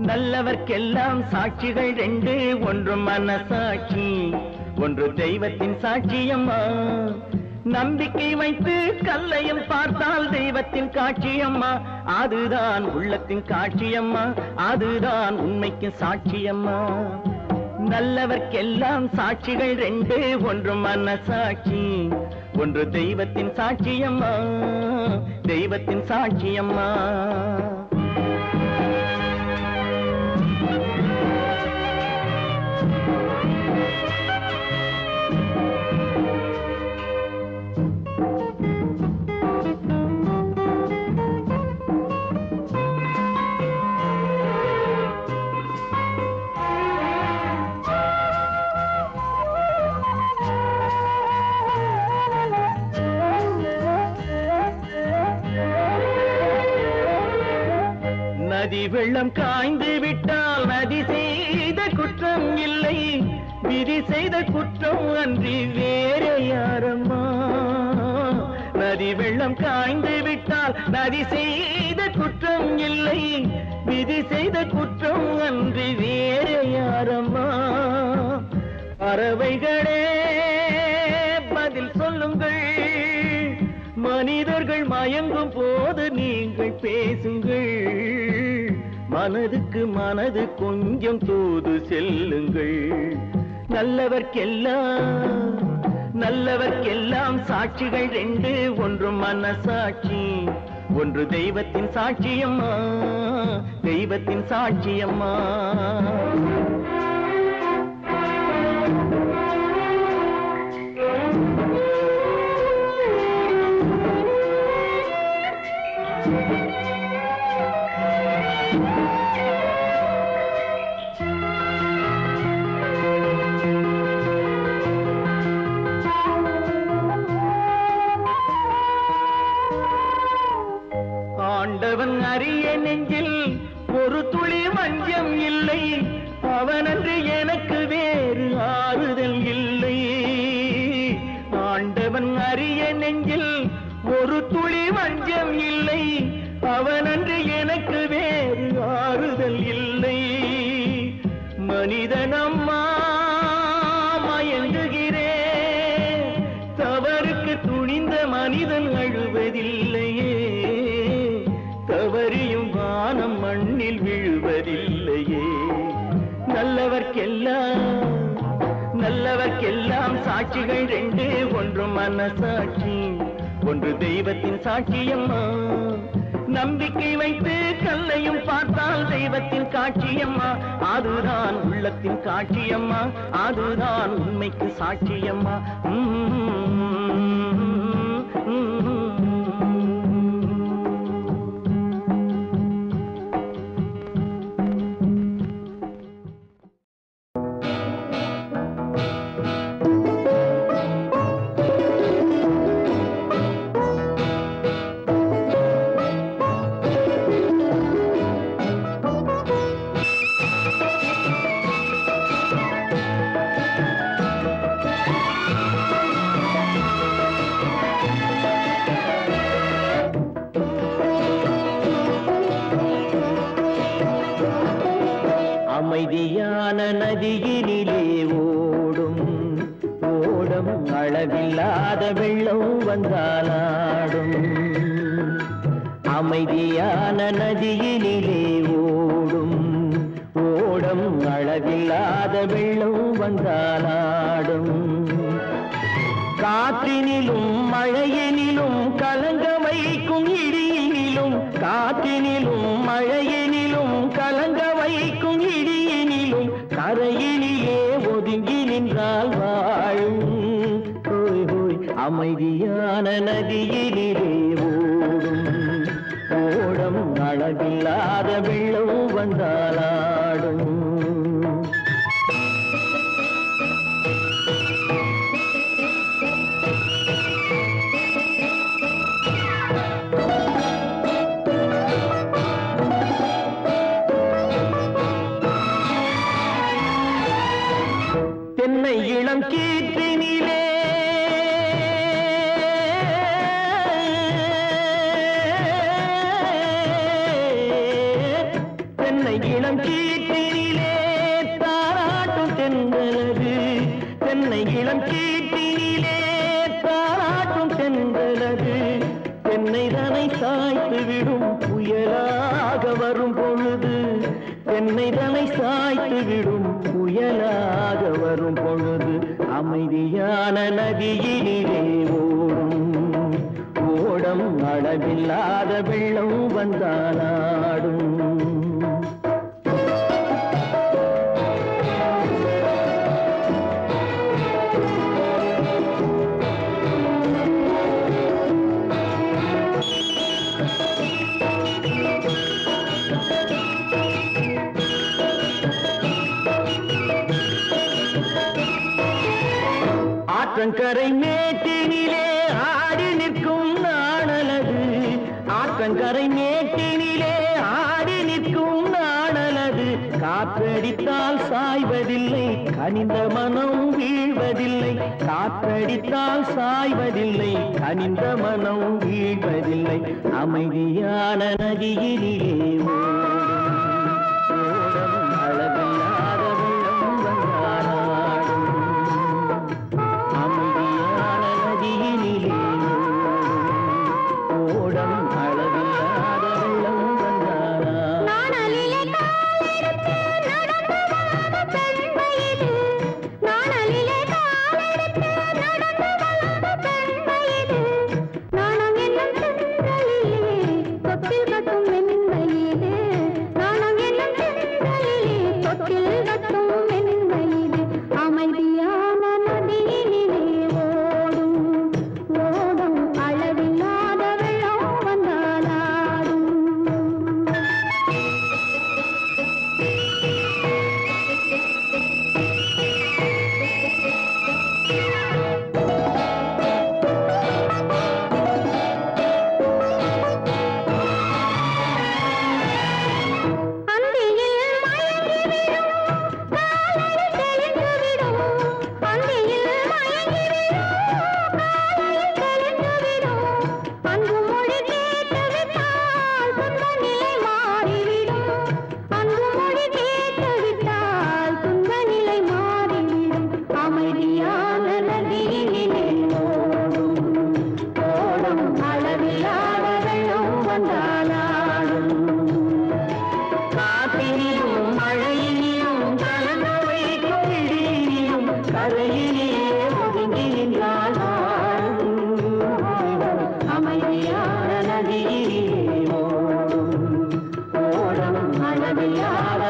நல்லவர்க்கெல்லாம் சாட்சிகள் ரெண்டு, ஒன்று மனசாட்சி, ஒன்று தெய்வத்தின் சாட்சியம்மா. நம்பிக்கை வைத்து கல்லையும் பார்த்தால் தெய்வத்தின் காட்சியம்மா, அதுதான் உள்ளத்தின் காட்சியம்மா, அதுதான் உண்மைக்கு சாட்சியம்மா. நல்லவர்க்கெல்லாம் சாட்சிகள் ரெண்டு, ஒன்று மனசாட்சி, ஒன்று தெய்வத்தின் சாட்சியம்மா, தெய்வத்தின் சாட்சியம்மா. நதி வெள்ளம் காய்ந்து விட்டால் நதி செய்த குற்றம் இல்லை, விதி செய்த குற்றம் அன்றி வேறு யாரம்மா. நதி வெள்ளம் காய்ந்து விட்டால் நதி செய்த குற்றம் இல்லை, விதி செய்த குற்றம் அன்றி வேறு யாரம்மா. பறவைகளே பதில் சொல்லுங்கள், மனிதர்கள் மயங்கும் போது நீங்கள் பேசுங்கள், மனதுக்கு மனது கொஞ்சம் தூது செல்லுங்கள். நல்லவர்க்கெல்லாம் சாட்சிகள் ரெண்டு, ஒன்று மனசாட்சி, ஒன்று தெய்வத்தின் சாட்சியம்மா, தெய்வத்தின் சாட்சியம்மா. ஆண்டவன் அறிய நெஞ்சில் ஒரு துளி வஞ்சம் இல்லை, அவனன்று எனக்கு வேறு ஆறுதல் இல்லை. ஆண்டவன் அறிய நெஞ்சில் ஒரு துளி வஞ்சம் இல்லை, அவனன்று எனக்கு வேறு ஆறுதல் இல்லை. மனிதனம்மா மயங்குகிறேன், தவறுக்கு துணிந்த மனிதன் அழுவதில்லையே, தவறியும் வானம் மண்ணில் விழுவதில்லையே. நல்லவர்க்கெல்லாம் சாட்சிகள் ரெண்டு, ஒன்று மனசாட்சி, ஒன்று தெய்வத்தின் சாட்சியம்மா. நம்பிக்கை வைத்து கல்லையும் பார்த்தால் தெய்வத்தின் காட்சியம்மா, அதுதான் உள்ளத்தின் காட்சியம்மா, அதுதான் உண்மைக்கு சாட்சியம்மா. அமைதியான நதியினிலே ஓடும் ஓடம், அளவில்லாத வெள்ளம் வந்தாலாடும். அமைதியான நதியினிலே ஓடும் ஓடம், அளவில்லாத வெள்ளம் வந்தாலாடும். காற்றினிலும் மழையினிலும் கலங்க வைக்கும் இடியினிலும், காற்றினிலும் மழையினிலும் கலங்க வைக்கும் இடியினிலும், கரையினிலே ஒதுங்கி நின்றால் வாழும். ஹோய் ஹோய் அமைதியான நதியினிலே ஓடும் ஓடம், அளவில்லாத வெள்ளம் வந்தாலாடும். தென்னை இளம் கீற்றினிலே வரும் பொழுது அமைதியான நதியினிலே ஓடும் ஓடம் அளவில்லாத வெள்ளம் வந்தாலாடும். ஆற்றங்கரை மேட்டினிலே ஆடி நிற்கும் நாணலது, ஆற்றங்கரை மேட்டினிலே ஆடி நிற்கும் நாணலது. காற்றடித்தால் சாய்வதில்லை, கனிந்த மனம் வீழ்வதில்லை. காற்றடித்தால் சாய்வதில்லை, கனிந்த மனம் வீழ்வதில்லை. அமைதியான நதியினிலே ஓடும் அளவில்லாத வெள்ளம் வந்தாலாடும். அமைதியான நதியினிலே ஓடும் அளவில்லாத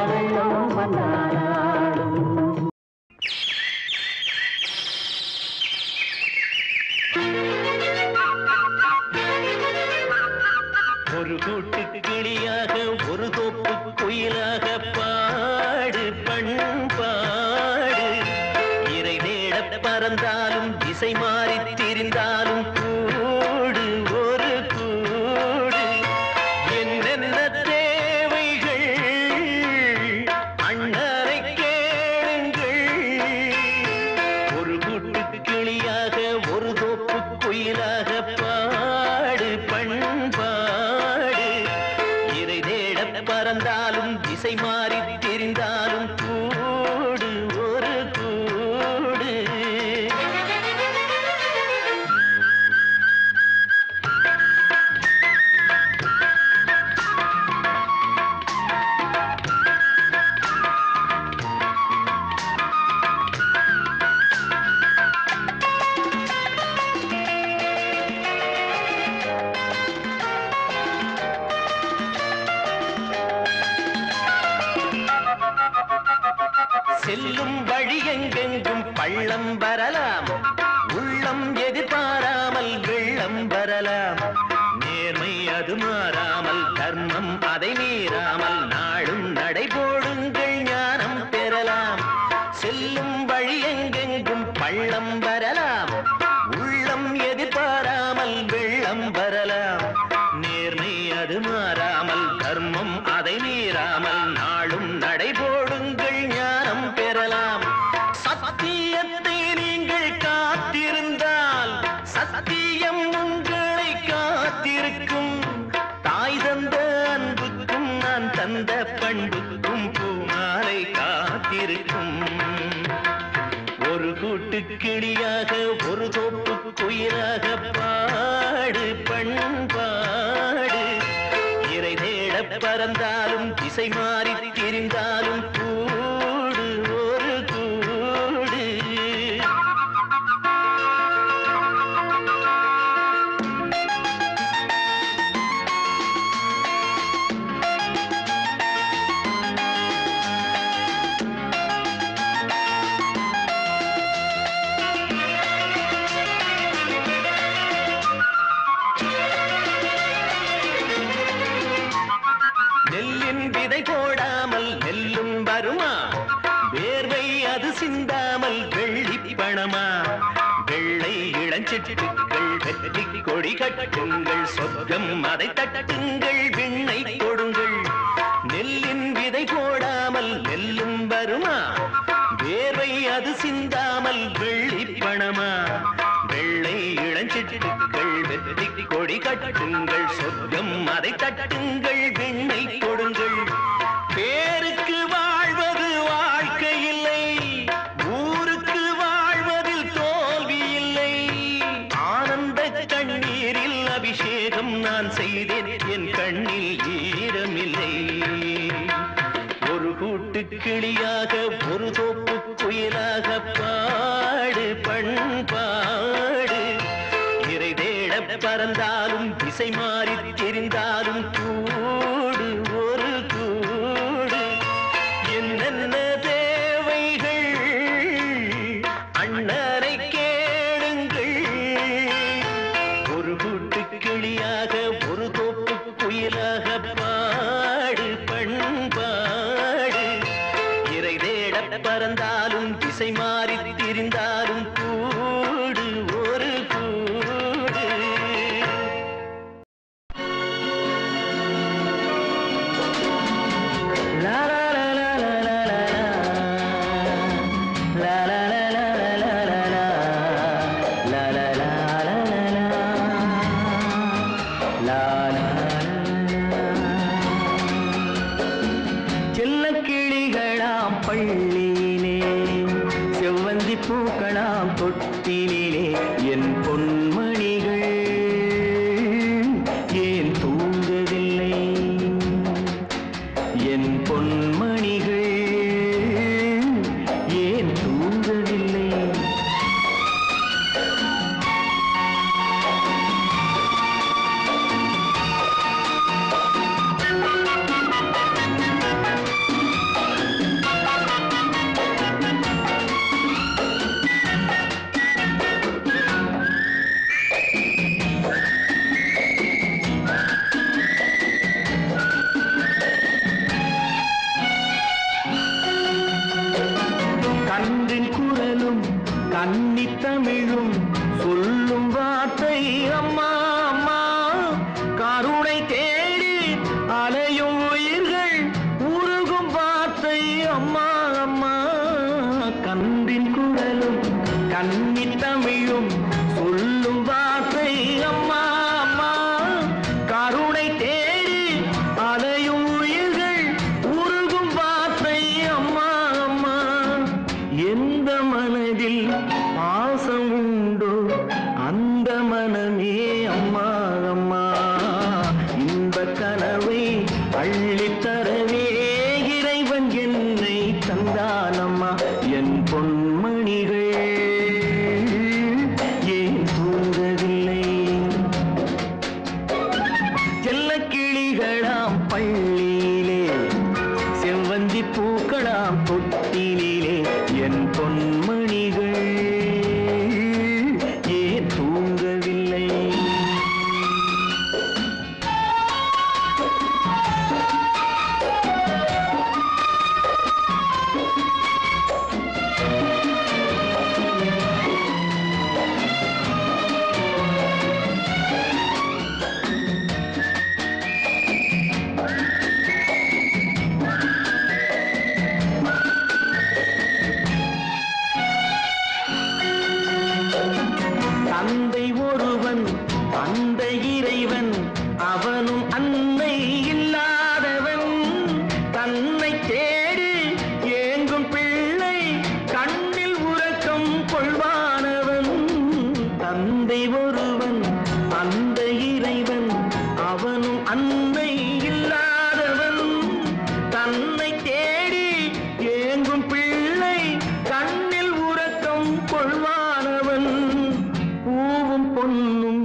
வெள்ளம் வந்தாலாடும். ஒரு கூட்டுக்கு கிளியாக ஒரு தோப்பு குயிலாக பாடு பண்பாடு. இறை தேட பறந்தாலும் திசை மாறி திரிந்தாலும் கூடு ஒரு கூடு. என்னென்ன தேவைகள் அண்ணரை கேளுங்கள். ஒரு கூட்டுக்கு கிளியாக ஒரு தோப்பு குயிலாக பாடு பண்பாடு. இறை தேட பறந்தாலும் திசை மாறி தெரிந்தாலும் கூடு ஒரு கூடு. செல்லும் வழி எங்கெங்கும் பள்ளம் வரலாம், உள்ளம் எதிர்பாராமல் வெள்ளம் வரலாம். நேர்மை அது மாறாமல் தர்மம் அதை மீறாமல் நாளும் நடைபோடுங்கள் ஞானம் பெறலாம். செல்லும் வழி எங்கெங்கும் பள்ளம் வரலாம், உள்ளம் எதிர்பாராமல் வெள்ளம் வரலாம். நேர்மை அது மாறாமல் தர்மம் அதை மீறாமல் நாளும் நடைபோடுங்கள் ஞானம் பெறலாம். சத்தியத்தை நீங்கள் காத்திருந்தால் சத்தியம் உங்களை காத்திருக்கும். தாய் தந்த அன்புக்கும் நான் தந்த பண்புக்கும் பூமாலை காத்திருக்கும். ஒரு கூட்டு கிளியாக ஒரு தோப்பு குயிலாக பாடு பண்பாடு. இறை தேட பறந்தாலும் திசை மாறி திரிந்தாலும் கூடு ஒரு கூடு. இளஞ்சிட்டுக்கள் வெற்றி கொடி கட்டுங்கள் சொர்க்கம் அதை தட்டுங்கள் விண்ணை கொடுங்கள் நெல்லின் விதை போடாமல் நெல்லும் வருமா வேர்வை அது சிந்தாமல் வெள்ளி பணமா வெள்ளை இளஞ்சிட்டுக்கள் வெற்றி கொடி கட்டுங்கள் சொர்க்கம் அதை தட்டுங்கள் விண்ணை கொடுங்கள் பேருக்கு வாழ்வது வாழ்க்கை இல்லை ஊருக்கு வாழ்வதில் தோல்வி இல்லை ஆனந்த கண்ணீரில் அபிஷேகம் நான் செய்தேன் என் கண்ணில் ஈரமில்லை ஒரு கூட்டு கிளியாக ஒரு தோப்பு குயிலாக பாடு பண்பாடு இறை தேட பறந்தாலும் திசை மாறி தெரிந்தாலும் கூடு ஒரு கூடு என்னென்ன தேவைகள் அண்ணனை கேளுங்கள் ஒரு கூட்டு கிளியாக ஒரு தோப்பு குயிலாக பாடு பண்பாடு இறை தேட பறந்தாலும் திசை மாறி திரிந்தாலும் கூடு ஒரு கூடு லா லா லா லா லா லா லா லா லா லா லா லா லா லா லா செல்ல கிளிகளாம் பள்ளியிலே செவ்வந்தி பூக்களாம் தொட்டிலே என் பொன்மணிகள் ஏன் தூங்கவில்லை என் பொன்மணிகள் ஏன் தூங்கவில்லை கன்னி தமிழும் சொல்லும் வார்த்தை அம்மா அம்மா கருணை தேடி அலையும் உயிர்கள் உருகும் வார்த்தை அம்மா அம்மா கன்றின் குரலும் கன்னி தமிழும் சொல்லும் வார்த்தை அம்மா அம்மா கருணை தேடி அலையும் உயிர்கள் உருகும் வார்த்தை அம்மா அம்மா எந்த மனதில் பாசம் உண்டோ அந்த மனமே அம்மா அம்மா இந்த கனவை அள்ளித்தரவே இறைவன் என்னை தந்தானம்மா என் பொன்மணிகள் ஏன் தூங்கவில்லை செல்ல கிளிகளாம் பள்ளியிலே செவ்வந்தி பூக்களாம் தொட்டிலே என் பொன்மணிகள் ஏன் தூங்கவில்லை தந்தை ஒருவன் அந்த இறைவன் அவனும் அன்னை இல்லாதவன் தன்னை தேடி ஏங்கும் பிள்ளை கண்ணில் உறக்கம் கொள்வானவன் தந்தை ஒருவன் அந்த இறைவன் அவனும் அன்னை இல்லாதவன் தன்னை தேடி ஏங்கும் பிள்ளை கண்ணில் உறக்கம் கொள்வானவன் பூவும் பொன்னும்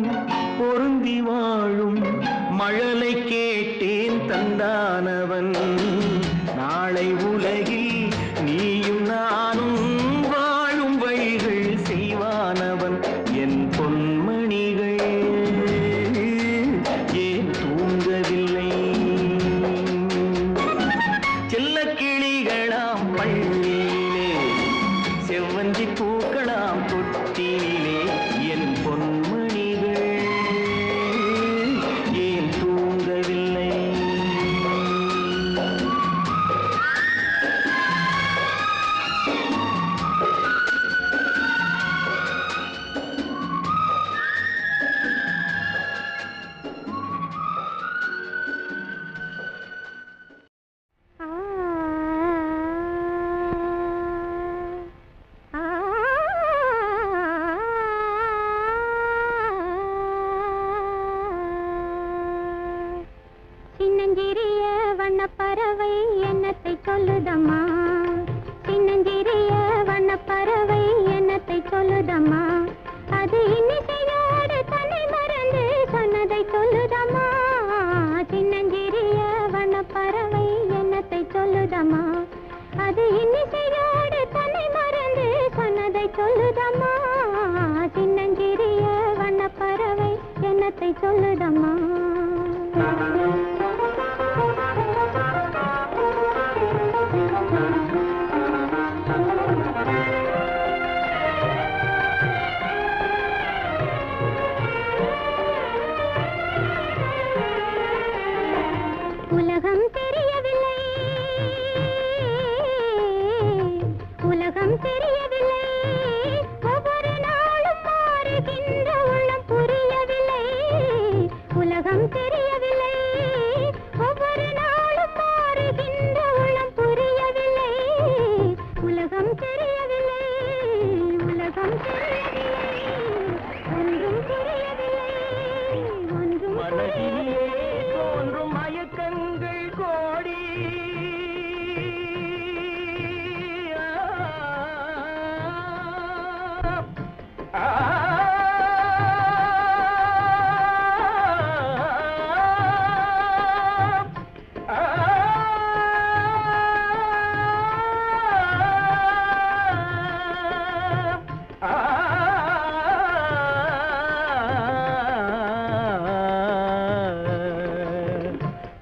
பொருந்தி வாழும் மழலை கேட்டேன் தந்தானவன் நாளை உலகில் நீயும் நானும் வாழும் வழிகள் செய்வானவன் என் பொன்மை சொல்லுதம்மா சின்னஞ்சிறிய வண்ணப்பறவை என்னத்தை சொல்லுதம்மா அது இன்னிசையோடு தன்னை மறந்து சொன்னதை சொல்லுதம்மா சின்னஞ்சிறிய வண்ணப்பறவை என்னத்தை சொல்லுதம்மா அது இன்னிசையோடு தன்னை மறந்து சொன்னதை சொல்லுதம்மா சின்னஞ்சிறிய வண்ணப்பறவை என்னத்தை சொல்லுதம்மா உலகம் தெரியவில்லை உலகம் தெரியவில்லை ஒவ்வொரு நாளும் மாறுகின்ற உள்ளம் புரியவில்லை உலகம் தெரியவில்லை ஒவ்வொரு நாளும் மாறுகின்ற உள்ளம் புரியவில்லை உலகம் தெரியவில்லை உலகம் தெரியவில்லை ஒன்றும் புரியவில்லை ஒன்றும் மனதிலே தோன்றும் மயக்கங்கள் கோடி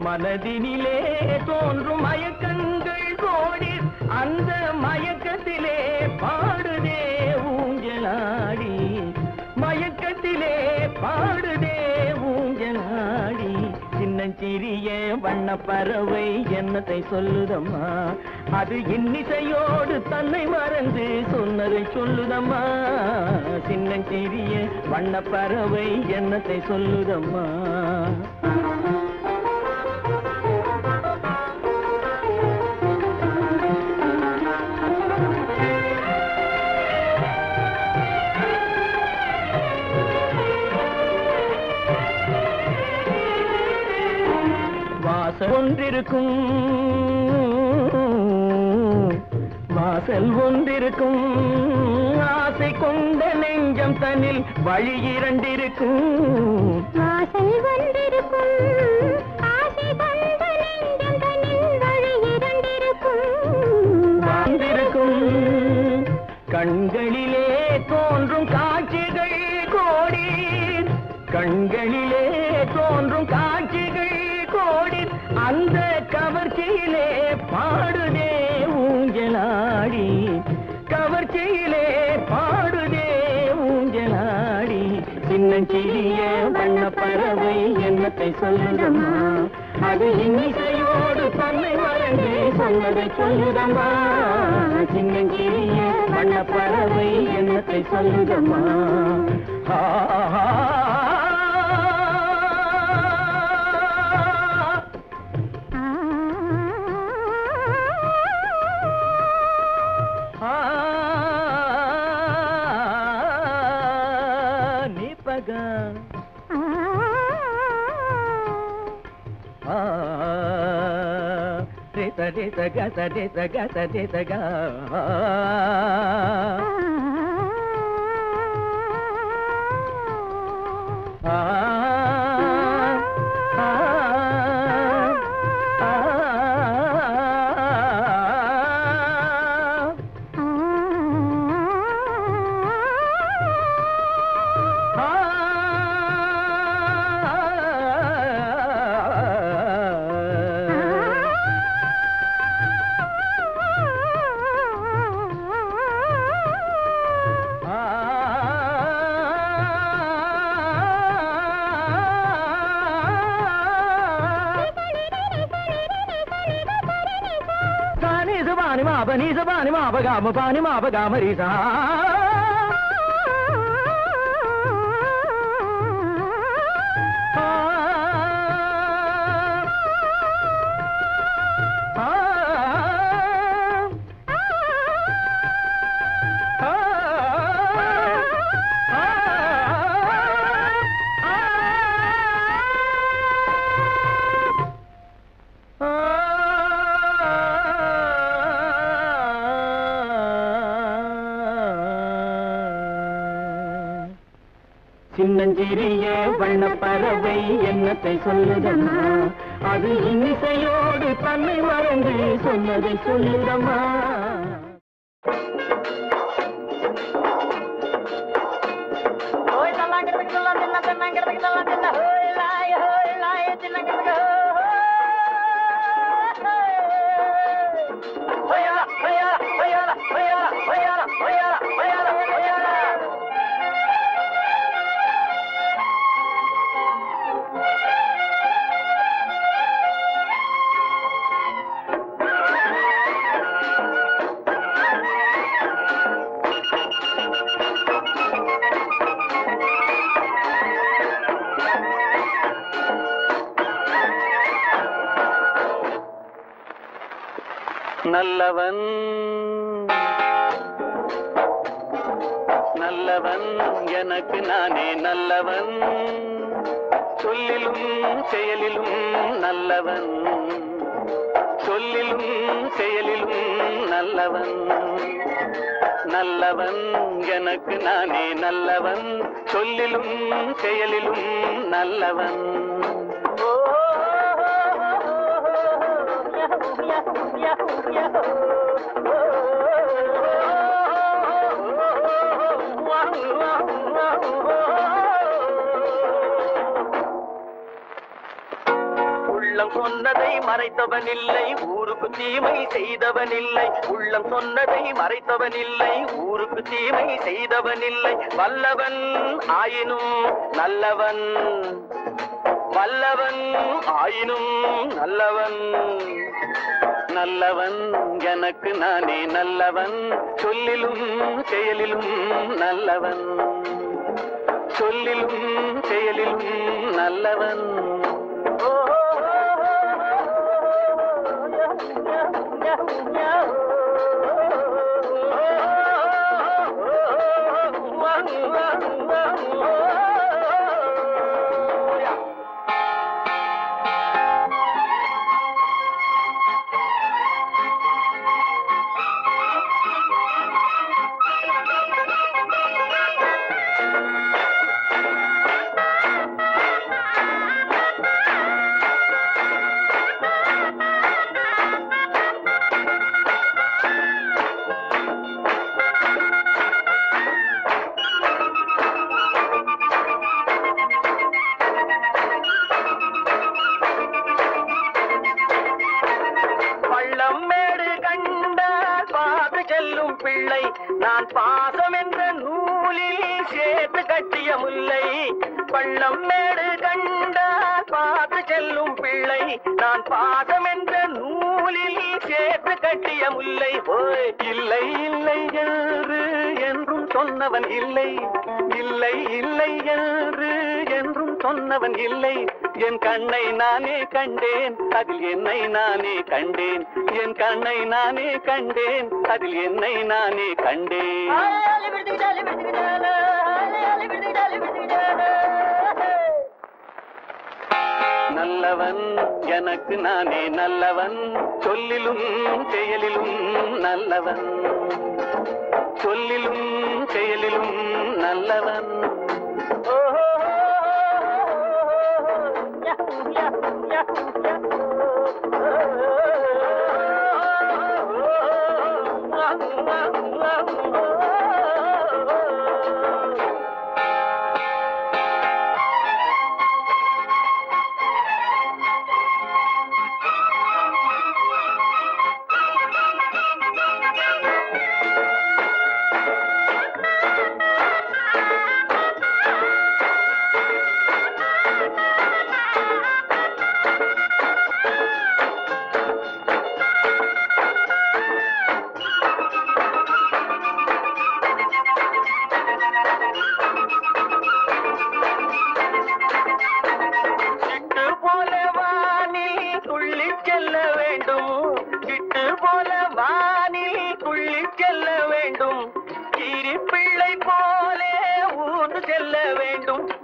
மனதினிலே தோன்றும் மயக்கங்கள் கோடி அந்த மயக்கத்திலே பாடுதே ஊஞ்சலாடி மயக்கத்திலே பாடுதே ஊஞ்சலாடி சின்னஞ்சிறிய வண்ணப்பறவை என்னத்தை சொல்லுதம்மா அது இன்னிசையோடு தன்னை மறந்து சொன்னதை சொல்லுதம்மா சின்னஞ்சிறிய வண்ணப்பறவை என்னத்தை சொல்லுதம்மா ஒன்றிருக்கும் வாசல் ஒன்றிருக்கும் ஆசை கொண்ட நெஞ்சம் தன்னில் வழி இரண்டிருக்கும் வாசல் ஒன்றிருக்கும் ஆசை கொண்ட நெஞ்சம் தன்னில் வழி இரண்டிருக்கும் வாழ்ந்திருக்கும் கண்களிலே தோன்றும் காட்சிகள் கோடி கண்களிலே தோன்றும் காட்சிகள் கோடி அந்த கவர்ச்சியிலே பாடுதே ஊஞ்சலாடி கவர்ச்சியிலே பாடுதே ஊஞ்சலாடி சின்னஞ்சிறிய வண்ணப்பறவை என்னத்தை சொல்லுதம்மா அது இன்னிசையோடு தன்னை மறந்து சொன்னதை சொல்லுதம்மா சின்னஞ்சிறிய வண்ணப்பறவை என்னத்தை சொல்லுதம்மா Pani ma ba ga ma ri sa சின்னஞ்சிறிய வண்ண பறவை என்னத்தை சொல்லுதம்மா, அது இன்னிசையோடு தன்னை மறந்து சொன்னதை சொல்லுதம்மா. நல்லவன் நல்லவன் எனக்கு நானே நல்லவன், சொல்லிலும் செயலிலும் நல்லவன், சொல்லிலும் செயலிலும் நல்லவன். நல்லவன் எனக்கு நானே நல்லவன், சொல்லிலும் செயலிலும் நல்லவன். உள்ளம் சொன்னதை மறைத்தவன் இல்லை, ஊருக்கு தீமை செய்தவன் இல்லை. உள்ளம் சொன்னதை மறைத்தவன் இல்லை, ஊருக்கு தீமை செய்தவன் இல்லை. வல்லவன் ஆயினும் நல்லவன், வல்லவன் ஆயினும் நல்லவன். நல்லவன் எனக்கு நானே நல்லவன், சொல்லிலும் செயலிலும் நல்லவன், சொல்லிலும் செயலிலும் நல்லவன். பிள்ளை நான் பாசம் என்ற நூலில் சேர்த்து கட்டிய முல்லை, பள்ளம் மேடு கண்டா பார்த்து செல்லும் பிள்ளை நான் பாசம் என்ற நூலில் சேர்த்து கட்டிய முல்லை. ஓய் இல்லை இல்லை என்று என்றும் சொன்னவன் இல்லை, இல்லை இல்லை என்று என்றும் சொன்னவன் இல்லை. என் கண்ணை நானே கண்டேன், அதில் என்னை நானே கண்டேன், என் கண்ணை நானே கண்டேன், அதில் என்னை நானே கண்டேன். நல்லவன் எனக்கு நானே நல்லவன், சொல்லிலும் செயலிலும் நல்லவன், சொல்லிலும் செயலிலும் நல்லவன்.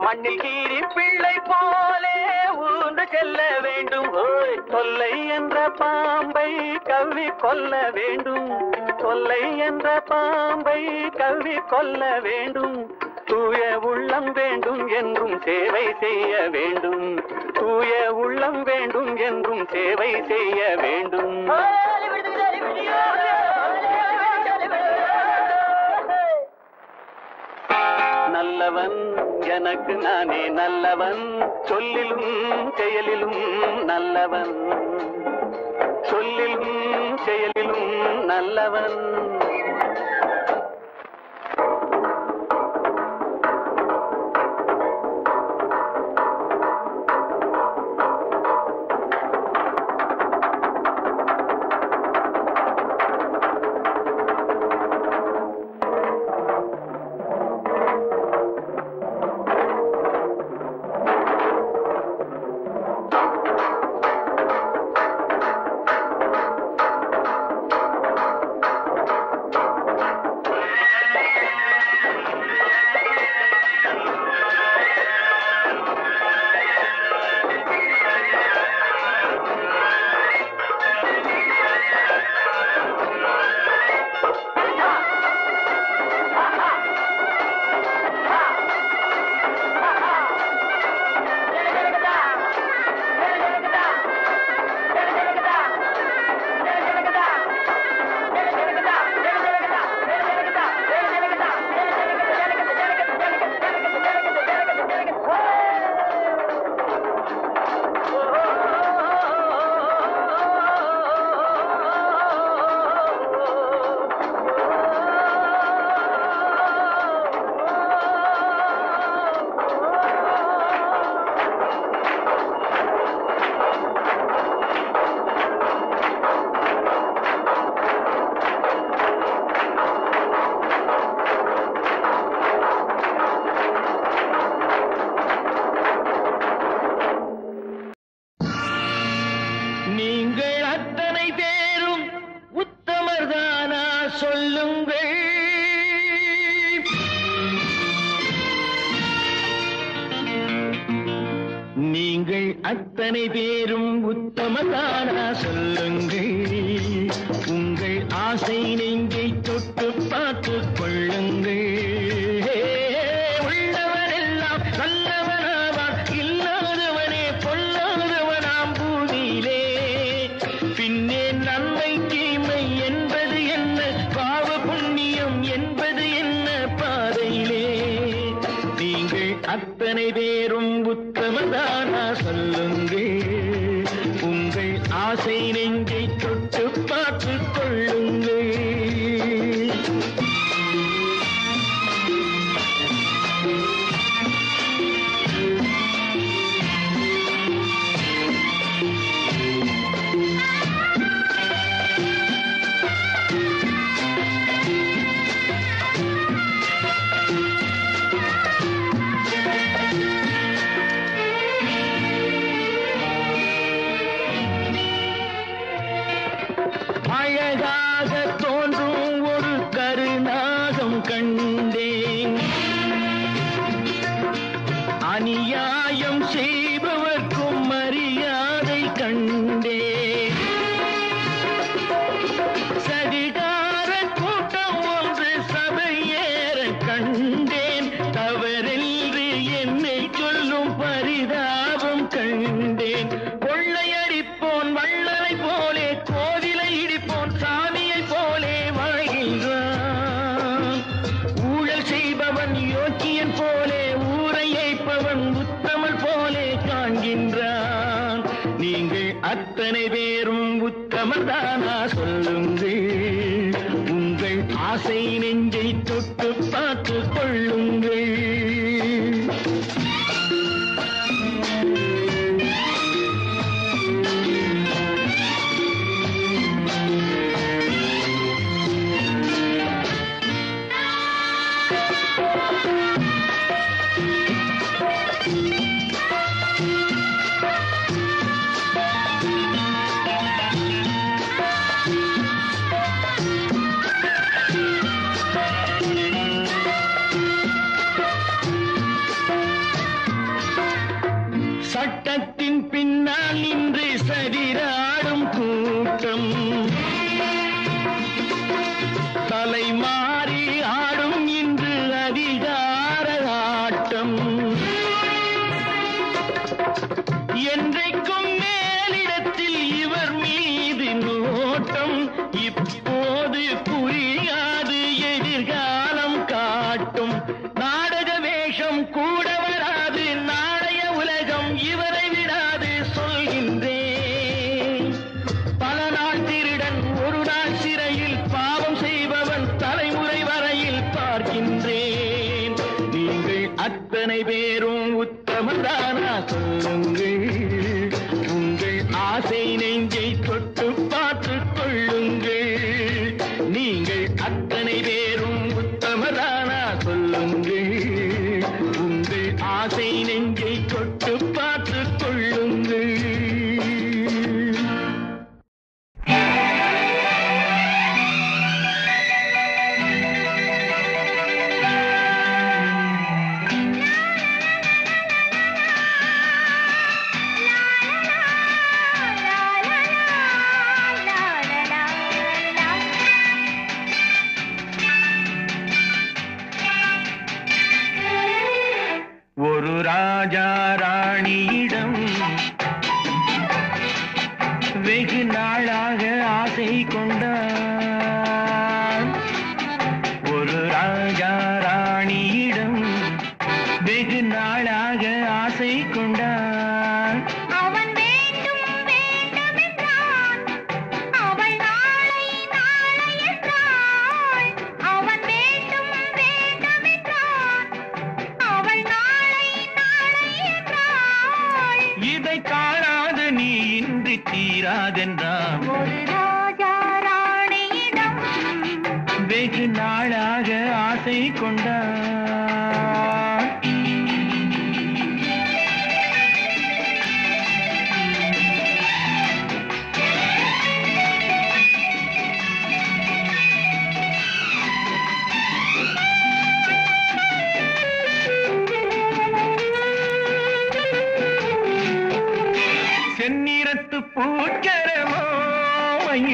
மண்ணில் கீரி பிள்ளை போலே ஊன்று செல்ல வேண்டும். தொல்லை என்ற பாம்பை கவ்வி கொல்ல வேண்டும், தொல்லை என்ற பாம்பை கவ்வி கொல்ல வேண்டும். தூய உள்ளம் உள்ளம் வேண்டும் என்றும் சேவை செய்ய வேண்டும். தூய உள்ளம் வேண்டும் என்றும் சேவை செய்ய வேண்டும். நல்லவன் எனக்கு நானே நல்லவன், சொல்லிலும் செயலிலும் நல்லவன், சொல்லிலும் செயலிலும் நல்லவன். நீங்கள் அத்தனை பேரும் உத்தமர்தானா சொல்லுங்கள். நீங்கள் அத்தனை பேரும் உத்தமர்தானா சொல்லுங்கள். உங்கள் ஆசை நெஞ்சை தொட்டு பார்த்துக் கொள்ளுங்கள். உள்ளவரெல்லாம் நல்லவனாவான், இல்லாதவனே பொல்லாதவனாம் பூமியிலே. பின்னே நன்மை தீமை என்பது என்ன, பாவ புண்ணியம் என்பது என்ன பாதையிலே. நீங்கள் அத்தனை பேரும் உத்தமதானா சொல்லுங்கள். உங்கள் ஆசை நெஞ்சை தொட்டு பார்த்துக் கொள்ளுங்கள். அழகாக தோன்றும் ஒரு கருநாகம் கண்டேன். அநியாயம் செய்பவர்க்கும் மரியாதை கண்டேன். சதிகார கூட்டம் ஒன்று சபையேற கண்டேன். தவறென்று என்னை சொல்லும் பரிதாபம் கண்டேன். கொள்ளையடிப்போன் வள்ளலை போலே, கோவிலை இடிப்போன் சாமியை போலே வாழ்கின்றான். ஊழல் செய்பவன் யோக்கியன் போலே, ஊரை ஏய்ப்பவன் உத்தமல் போலே காண்கின்றான். நீங்கள் அத்தனை பேரும் உத்தமர்தானா சொல்லுங்கள். உங்கள் ஆசை நெஞ்சை தொட்டு பார்த்துக் கொள்ளுங்கள். கூட வராது நாளைய உலகம் இவரை விடாது சொல்கின்றேன். பல நாள் திருடன் ஒரு நாள் சிறையில் பாவம் செய்பவன் தலைமுறை வரையில் பார்க்கின்றேன். நீங்கள் அத்தனை பேரும் உத்தமதானா சொல்லுங்கள். உங்கள் ஆசை நெஞ்சை தொட்டு பார்த்துக் கொள்ளுங்கள். நீங்கள் அத்தனை பேரும் உத்தமதானா சொல்லுங்கள். உங்கள் ஆசை நெஞ்சை தொட்டு பார்த்துக் கொள்ளுங்கள். ஒரு ராஜா ராணியிடம் வெகு நாளாக ஆசை கொண்டான். ஒரு ராஜா ராணியிடம் வெகு நாளாக ஆசை கொண்டான். அவன் வேண்டும் வேண்டும் என்றான். அவள் நாளை நாளை என்றாள். அவன் வேண்டும் வேண்டும் என்றான். அவள் நாளை நாளை என்றாள். இதை காணாது நீ இன்றி தீராதென்றான். ஒரு ராஜா ராணியிடம் வெகு நாளாக ஆசை கொண்டான். செந்நிறத்து பூச்சரமோ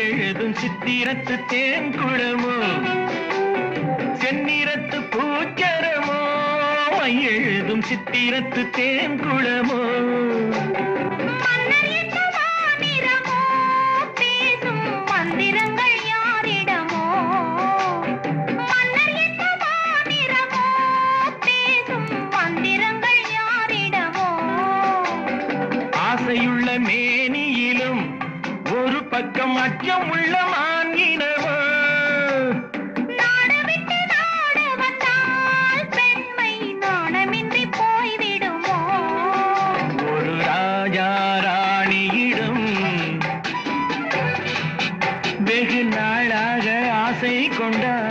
எழுதும் சித்திரத்து தேன்குளமோ. செந்நிறத்து பூச்சரமோ எழுதும் சித்திரத்து தேன்குளமோ. மன்னர் என்ன மாநிறமோ பேசும் மந்திரங்கள் யாரிடமோ. மன்னர் என்ன மாநிறமோ பேசும் மந்திரங்கள் யாரிடமோ. ஆசையுள்ள மேனியிலும் ஒரு பக்கம் அச்சம் உள்ள மான்கினவோ. நாடு விட்டு நாடு வந்தால் பெண்மை நாணமின்றி போய்விடுமோ. ஒரு ராஜா ராணியிடம் வெகு நாளாக ஆசை கொண்டான்.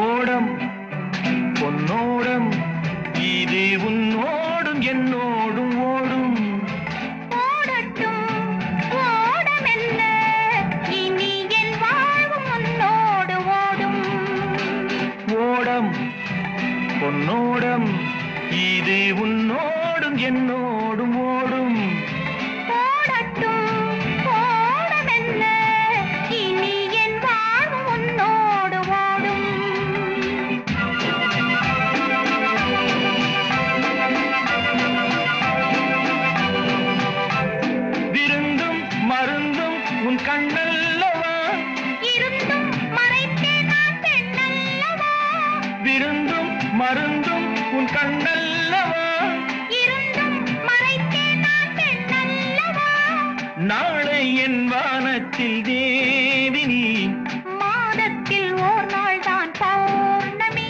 ஓடம் பொன்னோடம் இது உன்னோடும் என்னோடும் ஓடும். ஓடட்டும் ஓடமெல்ல இனி என் வாழ்வு முன்னோடு ஓடும். ஓடம் பொன்னோடம் இது உன்னோடும் என்னோடும் ஓடும். ஓடட்டும் ஓடமெல்ல இனி என் வாழ்வு முன்னோடு ஓடும். விருந்தும் மருந்தும் உன் கண்ணல்லவா. இருந்தும் மறைத்தே நான் பெண்ணல்லவா. விருந்தும் மருந்தும் உன் கண்ணல்லவா. இருந்தும் மறைத்தே நான் பெண்ணல்லவா. நாளை என் வானத்தில் தேவினி. மாதத்தில் ஓர் நாள் தான் பௌர்ணமி.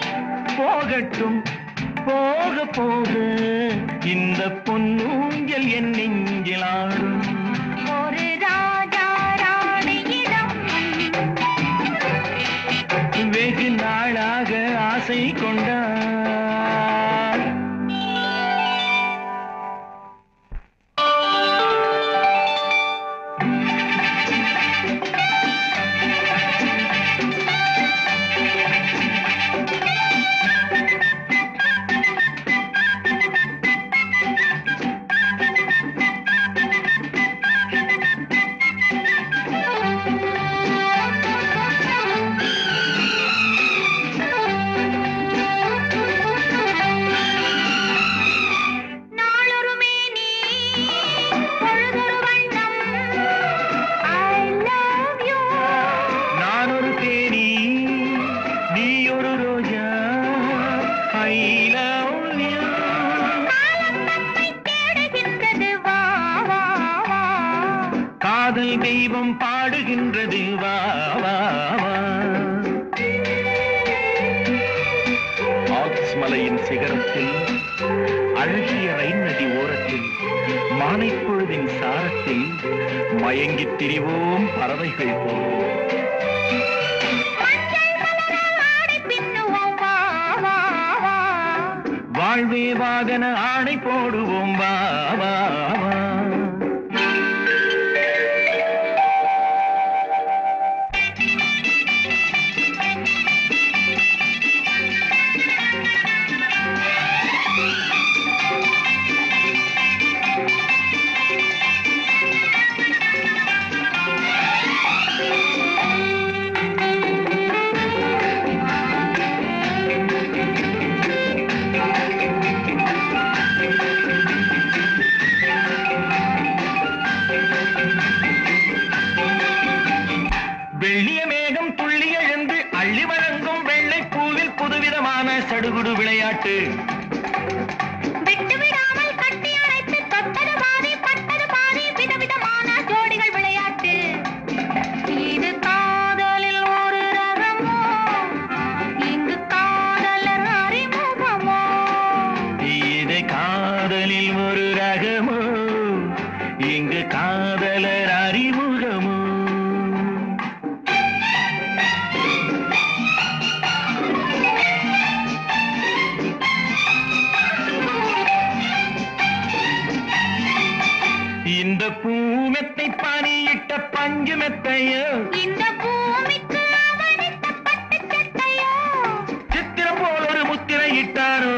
போகட்டும் போக போக இந்த பொன்னூஞ்சல் என் நெஞ்சில் ஆடும். ஒரு ராஜா ராணியிடம் வெகு நாளாக ஆசை கொண்டான். காதல் தெய்வம் பாடுகின்றது வா வா வா. ஆக்ஸ் மலையின் சிகரத்தில் அழகிய ரைன் நதி ஓரத்தில் மானைப்பொழுதின் சாரத்தில் மயங்கித் திரிவோம் பறவைகள் போல். வாழ்வே வாகன ஆணை போடுவோம் வா வா வா. வெள்ளிய மேகம் துள்ளி எழுந்து அள்ளி வழங்கும் வெள்ளை பூவில் புதுவிதமான சடுகுடு விளையாட்டு. விட்டு விடாமல் கட்டி அணைத்து தொட்டது பாதி பட்டது பாதி விதவிதமான ஜோடிகள் விளையாட்டு. இது காதலில் ஒரு ரகமோ, இங்கு காதலர் அறிமுகமோ. இது காதலில் ஒரு ரகமோ, இங்கு காதலர் அறிமுகமோ. இந்த பூமெத்தை பனியிட்ட பஞ்சு மெத்தையோ, இந்த பூமிக்கு அவனித்த பட்டு சட்டையோ, சித்திரம் போல் ஒரு முத்திரை இட்டாரோ,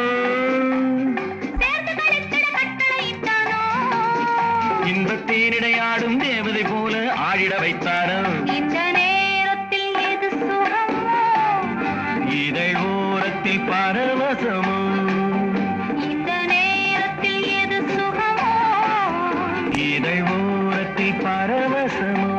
சேர்ந்து கழித்திட கட்டளையிட்டானோ. இந்த தேனிடையாடும் தேவதை போல ஆடிட வைத்தாரோ. இந்த நேரத்தில் எது சுகமோ, இதழ் ஓரத்தில் பரவசமோ, இந்த நேரத்தில் எது சுகமோ. இதழ் ஓரத்தில் பரவசமோ.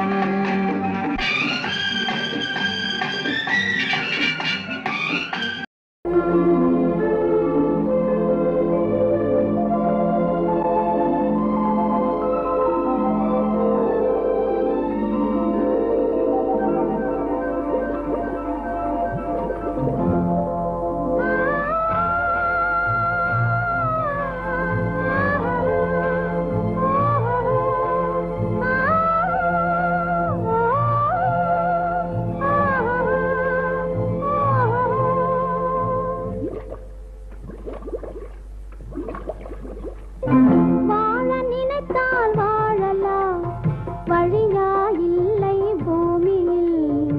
வாழ நினைத்தால் வாழலாம், வழியா இல்லை பூமியில்.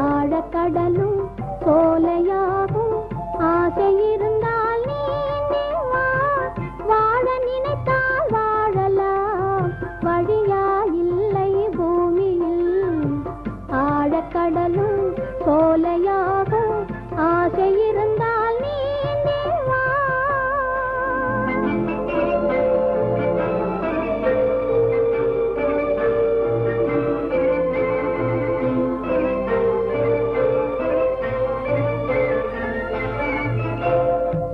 ஆழக்கடலும் சோலையாகும், ஆசை இருந்தால் நீந்தி வா. வாழ நினைத்தால் வாழலாம், வழியா இல்லை பூமியில். ஆழக்கடலும் சோலையாகும், ஆசை இருந்தால் நீந்தி வா.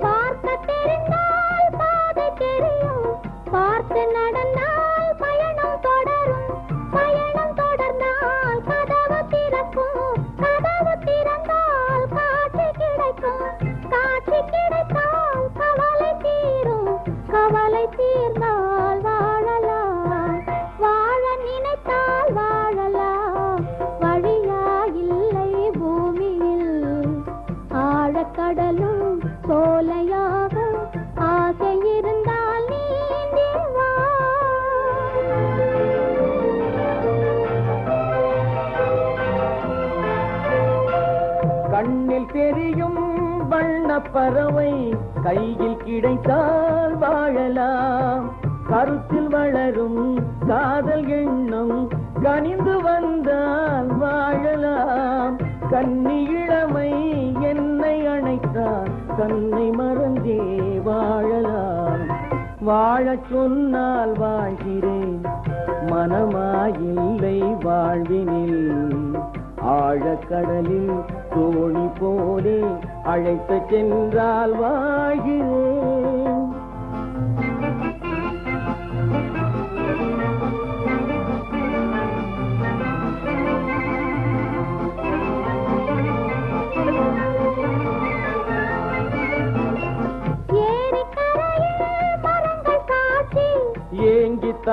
பார்க்க தெரிந்தால் பாதை தெரியும், பார்த்து நடந்தால் பயணம் தொடரும். பயணம் தொடர்ந்தால் கதவு திறக்கும், கதவு திறந்தால் காட்சி கிடைக்கும். காட்சி கிடைத்தால் கவலை தீரும், கவலை தீர்ந்தால் வாழலாம். வாழ நினைத்தால் வாழலாம், வழியா இல்லை பூமியில். ஆழக்கடலும் சோலையாக ஆசை இருந்தால் நீந்தி வா. கண்ணில் தெரியும் வண்ணப் பறவை கையில் கிடைத்தால் வாழலாம். கருத்தில் வளரும் காதல் எண்ணம் கனிந்து வந்தால் வாழலாம். கன்னி இளமை என்னை அணைத்தால் கண்ணை மறந்தே வாழலாம். வாழச் சொன்னால் வாழ்கிறேன், மனமாயில்லை வாழ்வினில். ஆழக்கடலில் தோணி போலே அழைத்து சென்றால் வாழ்கிறேன்.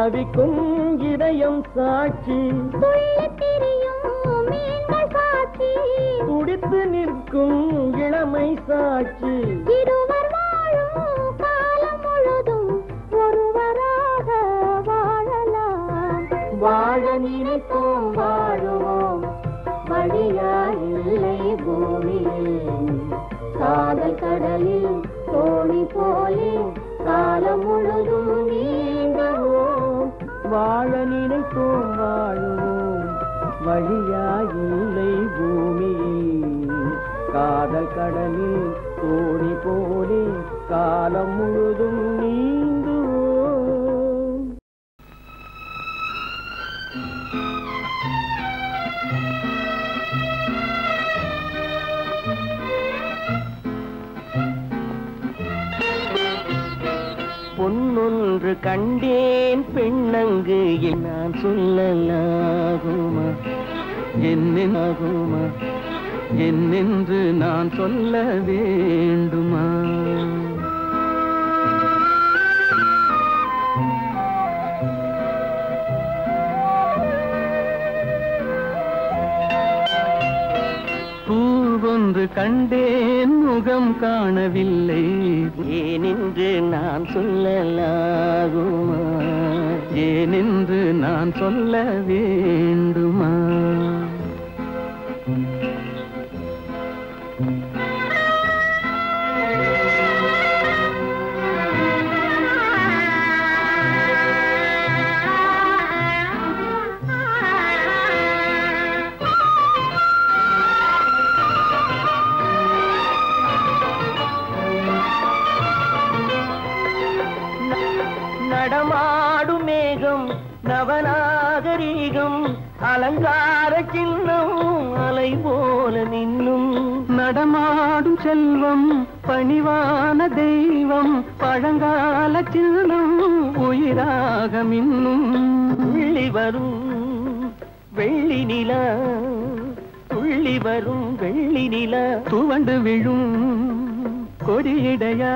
தவிக்கும் இதயம் சாட்சி, துள்ளித் திரியும் மீன்கள் சாட்சி, துடித்து நிற்கும் இளமை சாட்சி. இருவர் வாழும் காலம் முழுதும் ஒருவராக வாழலாம். வாழ நினைப்போம் வாழுவோம், வழியா இல்லை பூமியில். காதல் கடலில் தோணி போலே காலம் முழுதும் நீந்துவோம். வாழ நினைப்போம் வாழுவோம், வழியாயில்லை பூமியில். காதல் கடலில் தோணி போலே காலம் முழுதும் நீந்துவோம். பொன்னொன்று கண்டேன் பெண்ணங்கு நான் சொல்லலாகுமா, என்னென்னாகுமா, என்னென்று நான் சொல்ல வேண்டுமா? பூவொன்று கண்டேன் முகம் காணவில்லை, ஏனென்று நான் சொல்லலாகுமா, ஏனென்று நான் சொல்ல வேண்டுமா? நடமாடும் மேகம் நவநாகரீகம், அலங்கார சின்னம் அலை போல நின்னும். நடமாடும் செல்வம் பணிவான தெய்வம், பழங்கால சின்னம் உயிராக மின்னும். துள்ளி வரும் வெள்ளி நிலா, துள்ளி வரும் வெள்ளி நிலா, துவண்டு விழும் கொடியிடையா,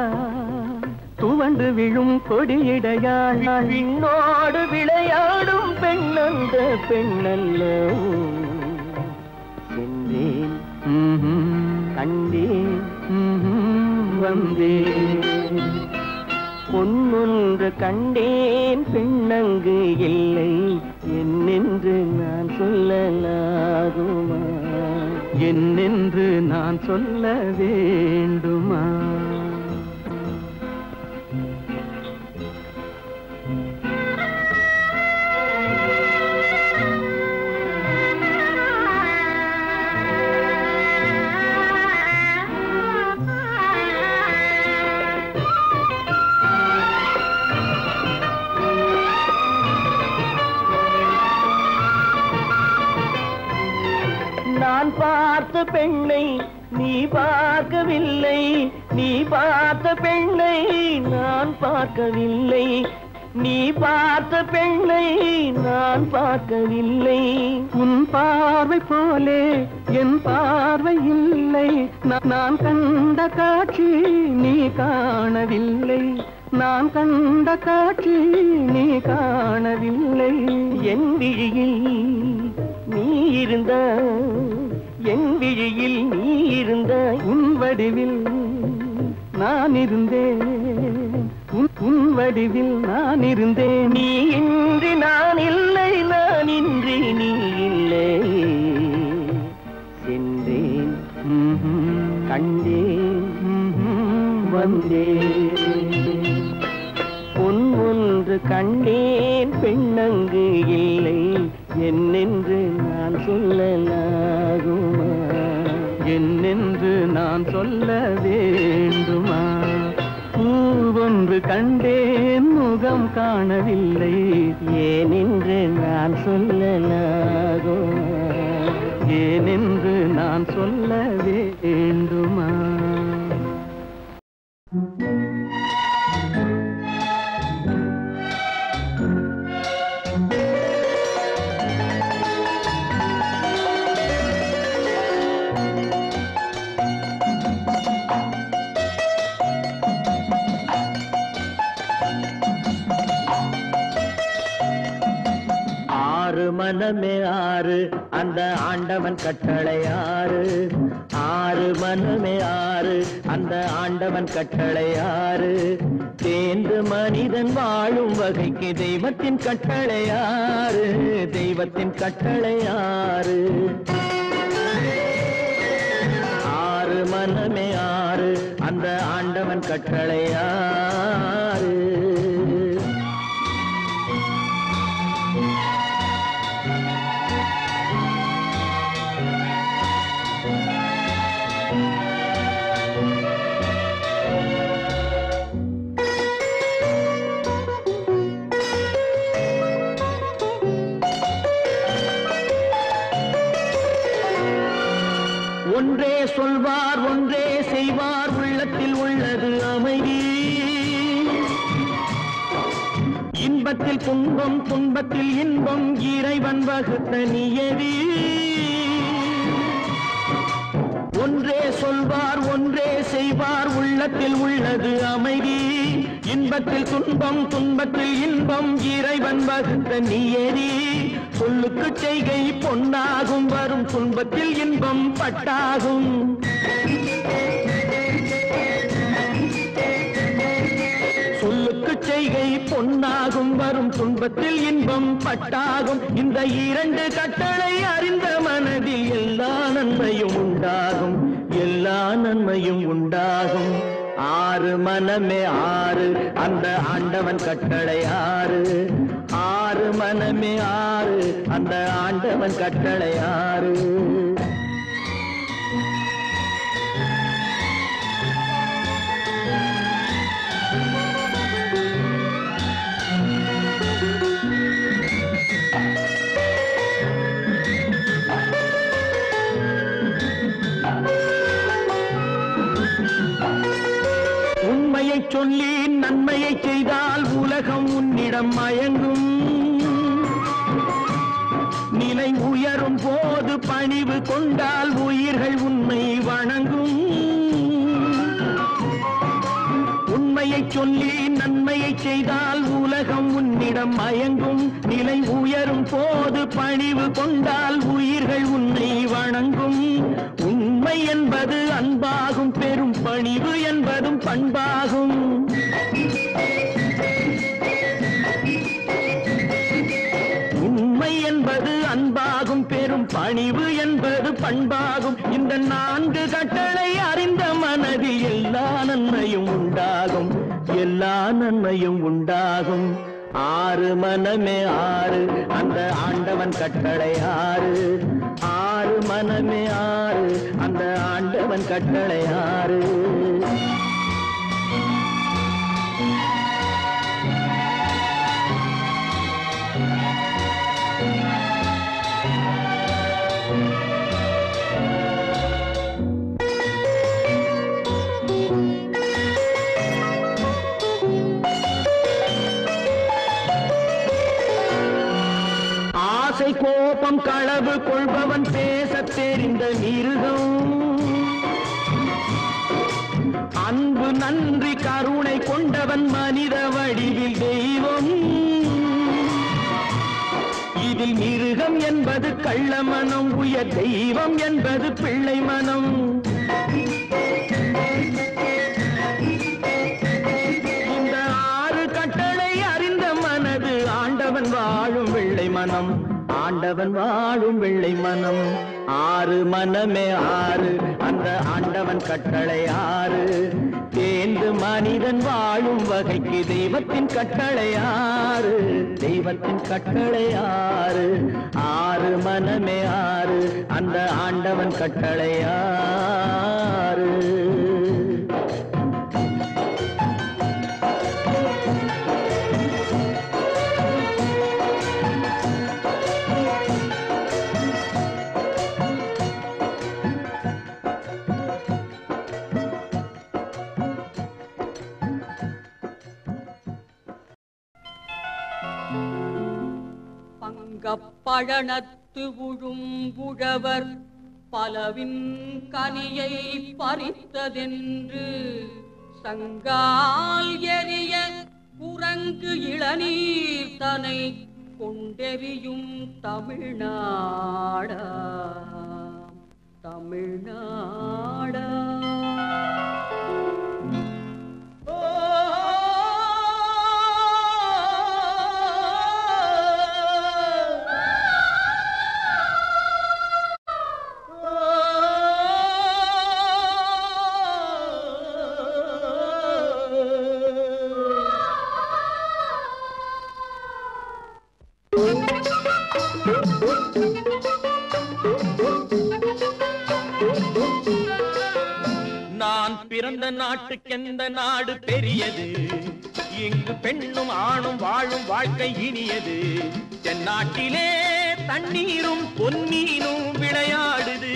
துவண்டு விழும் கொடியிடையாள். விண்ணோடு விளையாடும் பெண்ணந்த பெண்ணல்ல. சென்றேன் கண்டேன் வந்தேன், பொன்னொன்று கண்டேன் பெண்ணங்கு இல்லை, என்னென்று நான் சொல்லலாகுமா, என்னென்று நான் சொல்ல வேண்டுமா? நான் பார்த்த பெண்ணை நீ பார்க்கவில்லை, நீ பார்த்த பெண்ணை நான் பார்க்கவில்லை, நீ பார்த்த பெண்ணை நான் பார்க்கவில்லை. உன் பார்வை போலே என் பார்வை இல்லை, நான் கண்ட காட்சி நீ காணவில்லை, நான் கண்ட காட்சி நீ காணவில்லை. என் விழியில் நீ இருந்த, என் விழியில் நீ இருந்த, உன் வடிவில் நான் இருந்தேன், உன் வடிவில் நான் இருந்தேன். நீ இன்றி நான் இல்லை, நான் இன்றி நீ இல்லை. சென்றேன் கண்டேன் வந்தேன், பொன் ஒன்று கண்டேன் பெண்ணங்கு இல்லை, என்னென்று நான் சொல்லலாகுமா, என்னென்று நான் சொல்ல வேண்டுமா? பூவொன்று கண்டேன் முகம் காணவில்லை, ஏனென்று நான் சொல்லலாகுமா, ஏனென்று நான் சொல்ல வேண்டுமா? மனமே ஆறு அந்த ஆண்டவன் கட்டளை ஆறு ஆறு மனமே ஆறு அந்த ஆண்டவன் கட்டளை ஆறு தேர்ந்து மனிதன் வாழும் வகைக்கு தெய்வத்தின் கட்டளை ஆறு தெய்வத்தின் கட்டளை ஆறு ஆறு மனமே ஆறு அந்த ஆண்டவன் கட்டளை ஆறு ஒன்றே சொல்வார் ஒன்றே செய்வார் உள்ளத்தில் உள்ளது அமைதி இன்பத்தில் துன்பம் துன்பத்தில் இன்பம் இறைவன் வகுத்த நியதி ஒன்றே சொல்வார் ஒன்றே செய்வார் உள்ளத்தில் உள்ளது அமைதி இன்பத்தில் துன்பம் துன்பத்தில் இன்பம் இறைவன் வகுத்த நியதி சொல்லுக்கு செய்கை பொன்னாகும் வரும் துன்பத்தில் இன்பம் பட்டாகும் சொல்லுக்கு செய்கை பொன்னாகும் வரும் துன்பத்தில் இன்பம் பட்டாகும் இந்த இரண்டு கட்டளை அறிந்த மனதில் எல்லா நன்மையும் உண்டாகும் எல்லா நன்மையும் உண்டாகும் ஆறு மனமே ஆறு அந்த ஆண்டவன் கட்டளை ஆறு ஆறு மனமே ஆறு அந்த ஆண்டவன் கட்டளை ஆறு உண்மையை சொல்லி நன்மையை செய்தால் உலகம் உன்னிடம் மயங்கும் நிலை உயரும் போது பணிவு கொண்டால் உயிர்கள் உன்னை வணங்கும் உண்மையை சொல்லி நன்மையை செய்தால் உலகம் உன்னிடம் மயங்கும் நிலை உயரும் போது பணிவு கொண்டால் உயிர்கள் உன்னை வணங்கும் உண்மை என்பது அன்பாகும் பெரும் பணிவு என்பதும் பண்பாகும் உண்மை என்பது அன்பாகும் பெரும் பணிவு என்பது பண்பாகும் இந்த நான்கு கட்டளை அறிந்த மனதில் எல்லா நன்மையும் உண்டாகும் எல்லா நன்மையும் உண்டாகும் ஆறு மனமே ஆறு அந்த ஆண்டவன் கட்டளை ஆறு ஆறு மனமே ஆறு அந்த ஆண்டவன் கட்டளை ஆறு ஆசை கோபம் களவு கொள்பவன் பேசத் தெரிந்த மிருகம் அன்பு நன்றி கருணை கொண்டவன் மனித வடிவில் தெய்வம் இதில் மிருகம் என்பது கள்ள மனம் உயர் தெய்வம் என்பது பிள்ளை மனம் இந்த ஆறு கட்டளை அறிந்த மனது ஆண்டவன் வாழும் வெள்ளை மனம் ஆண்டவன் வாழும் வெள்ளை மனம் ஆறு மனமே ஆறு அந்த ஆண்டவன் கட்டளை ஆறு தேர்ந்து மனிதன் வாழும் வகைக்கு தெய்வத்தின் கட்டளை ஆறு தெய்வத்தின் கட்டளை ஆறு ஆறு மனமே ஆறு அந்த ஆண்டவன் கட்டளை ஆறு பழனத்து உழுங்குழவர் பலவின் கனியை பறித்ததென்று சங்கால் எரிய குரங்கு இளநீர் தனை கொண்டெறியும் தமிழ்நாடா தமிழ்நாடா. நான் பிறந்த நாட்டுக்கெந்த நாடு பெரியது, இங்கு பெண்ணும் ஆணும் வாழும் வாழ்க்கை இனியது. தென்னாட்டிலே தண்ணீரும் பொன்னீனும் விளையாடுது.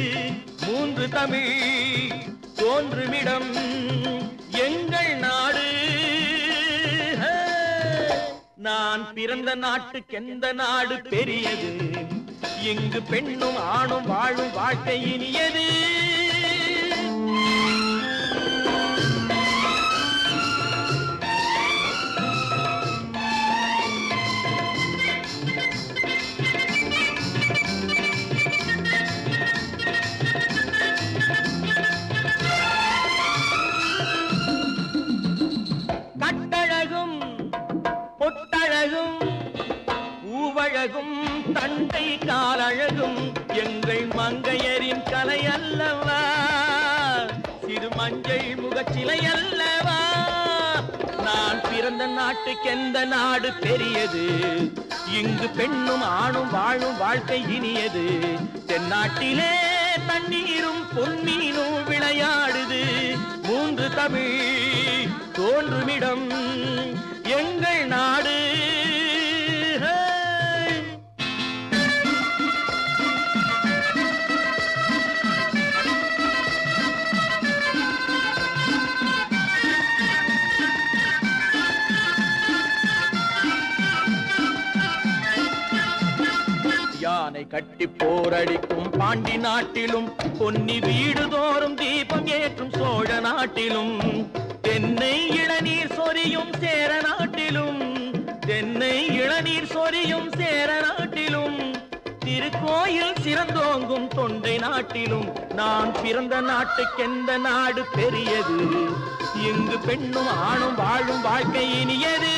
மூன்று தமிழ் தோன்றுமிடம் எங்கள் நாடு. நான் பிறந்த நாட்டுக்கெந்த நாடு பெரியது, இங்கு பெண்ணும் ஆணும் வாழும் வாழ்க்கை இனியது. கட்டழகும் பொட்டழகும் பூவழகும் தண்டை காலழகும் எங்கள் மங்கையரின் கலை அல்லவா, சிறு மஞ்சள் முகச்சிலை அல்லவா. நான் பிறந்த நாட்டுக்கெந்த நாடு பெரியது, இங்கு பெண்ணும் ஆணும் வாழும் வாழ்க்கை இனியது. தென்னாட்டிலே தண்ணீரும் பொன்னீனும் விளையாடுது. மூன்று தமிழ் தோன்றுமிடம் எங்கள் நாடு. யானை கட்டி போரடிக்கும் பாண்டி நாட்டிலும், பொன்னி வீடு தோறும் தீபம் ஏற்றும் சோழ நாட்டிலும், தென்னை இளநீர் சொரியும் சேர நாட்டிலும், தென்னை இளநீர் சொரியும் சேர நாட்டிலும், திருக்கோயில் சிறந்தோங்கும் தொண்டை நாட்டிலும். நான் பிறந்த நாட்டுக்கெந்த நாடு பெரியது, இங்கு பெண்ணும் ஆணும் வாழும் வாழ்க்கை இனியது.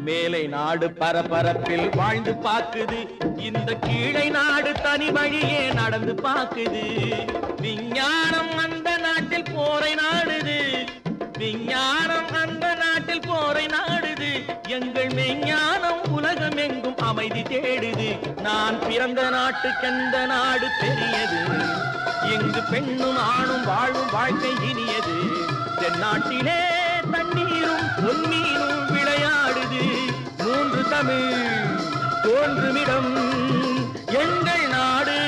மேலை நாடு பரபரப்பில் வாழ்ந்து பாக்குது, இந்த கீழை நாடு தனி வழியே நடந்து பாக்குது. விஞ்ஞானம் அந்த நாட்டில் போரை நாடுது, விஞ்ஞானம் அந்த நாட்டில் போரை நாடுது. எங்கள் மெஞ்ஞானம் உலகம் எங்கும் அமைதி தேடுது. நான் பிறந்த நாட்டுக்கெந்த நாடு பெரியது, இங்கு பெண்ணும் ஆணும் வாழும் வாழ்க்கை இனியது. தென்னாட்டிலே தண்ணீரும் பொன்னீரும் விளையாடுது. மூன்று தமிழ் தோன்றுமிடம் எங்கள் நாடு.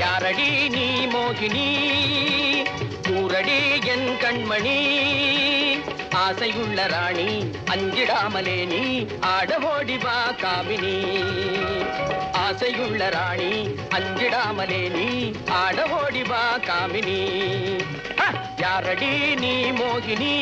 யாரடி நீ மோகினி, கூரடி என் கண்மணி, ஆசையுள்ள ராணி அஞ்சிடாமலே நீ ஆடவோடி வா காமினி. ஆசையுள்ள ராணி அஞ்சிடாமலே நீ ஆடவோடி வா காமினி. யாரடி நீ மோகினி.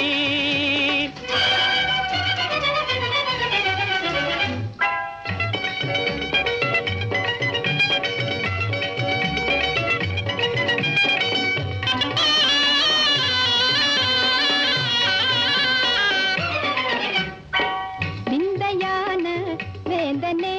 வேந்தனே,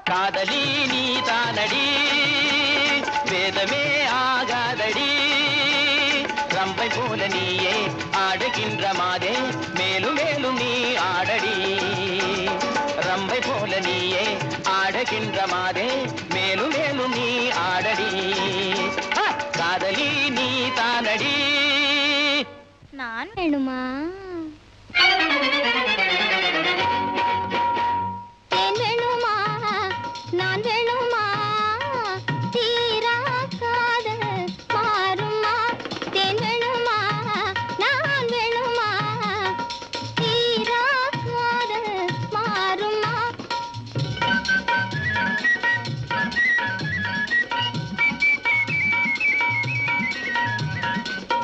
காதலி நீ தானடி வேதமே ஆகாதடி ரம்பை போல நீயே ஆடுகின்ற மாதே மேலும் மேலும் நீ ஆடடி ரம்பை போல நீயே ஆடுகின்ற மாதே மேலும் மேலும் நீ ஆடடி காதலி நீ தானடி நான் வேணுமா நான் வேணுமா தீரா காதல் மாறுமா தேன் வேணுமா நான் வேணுமா தீரா காதல் மாறுமா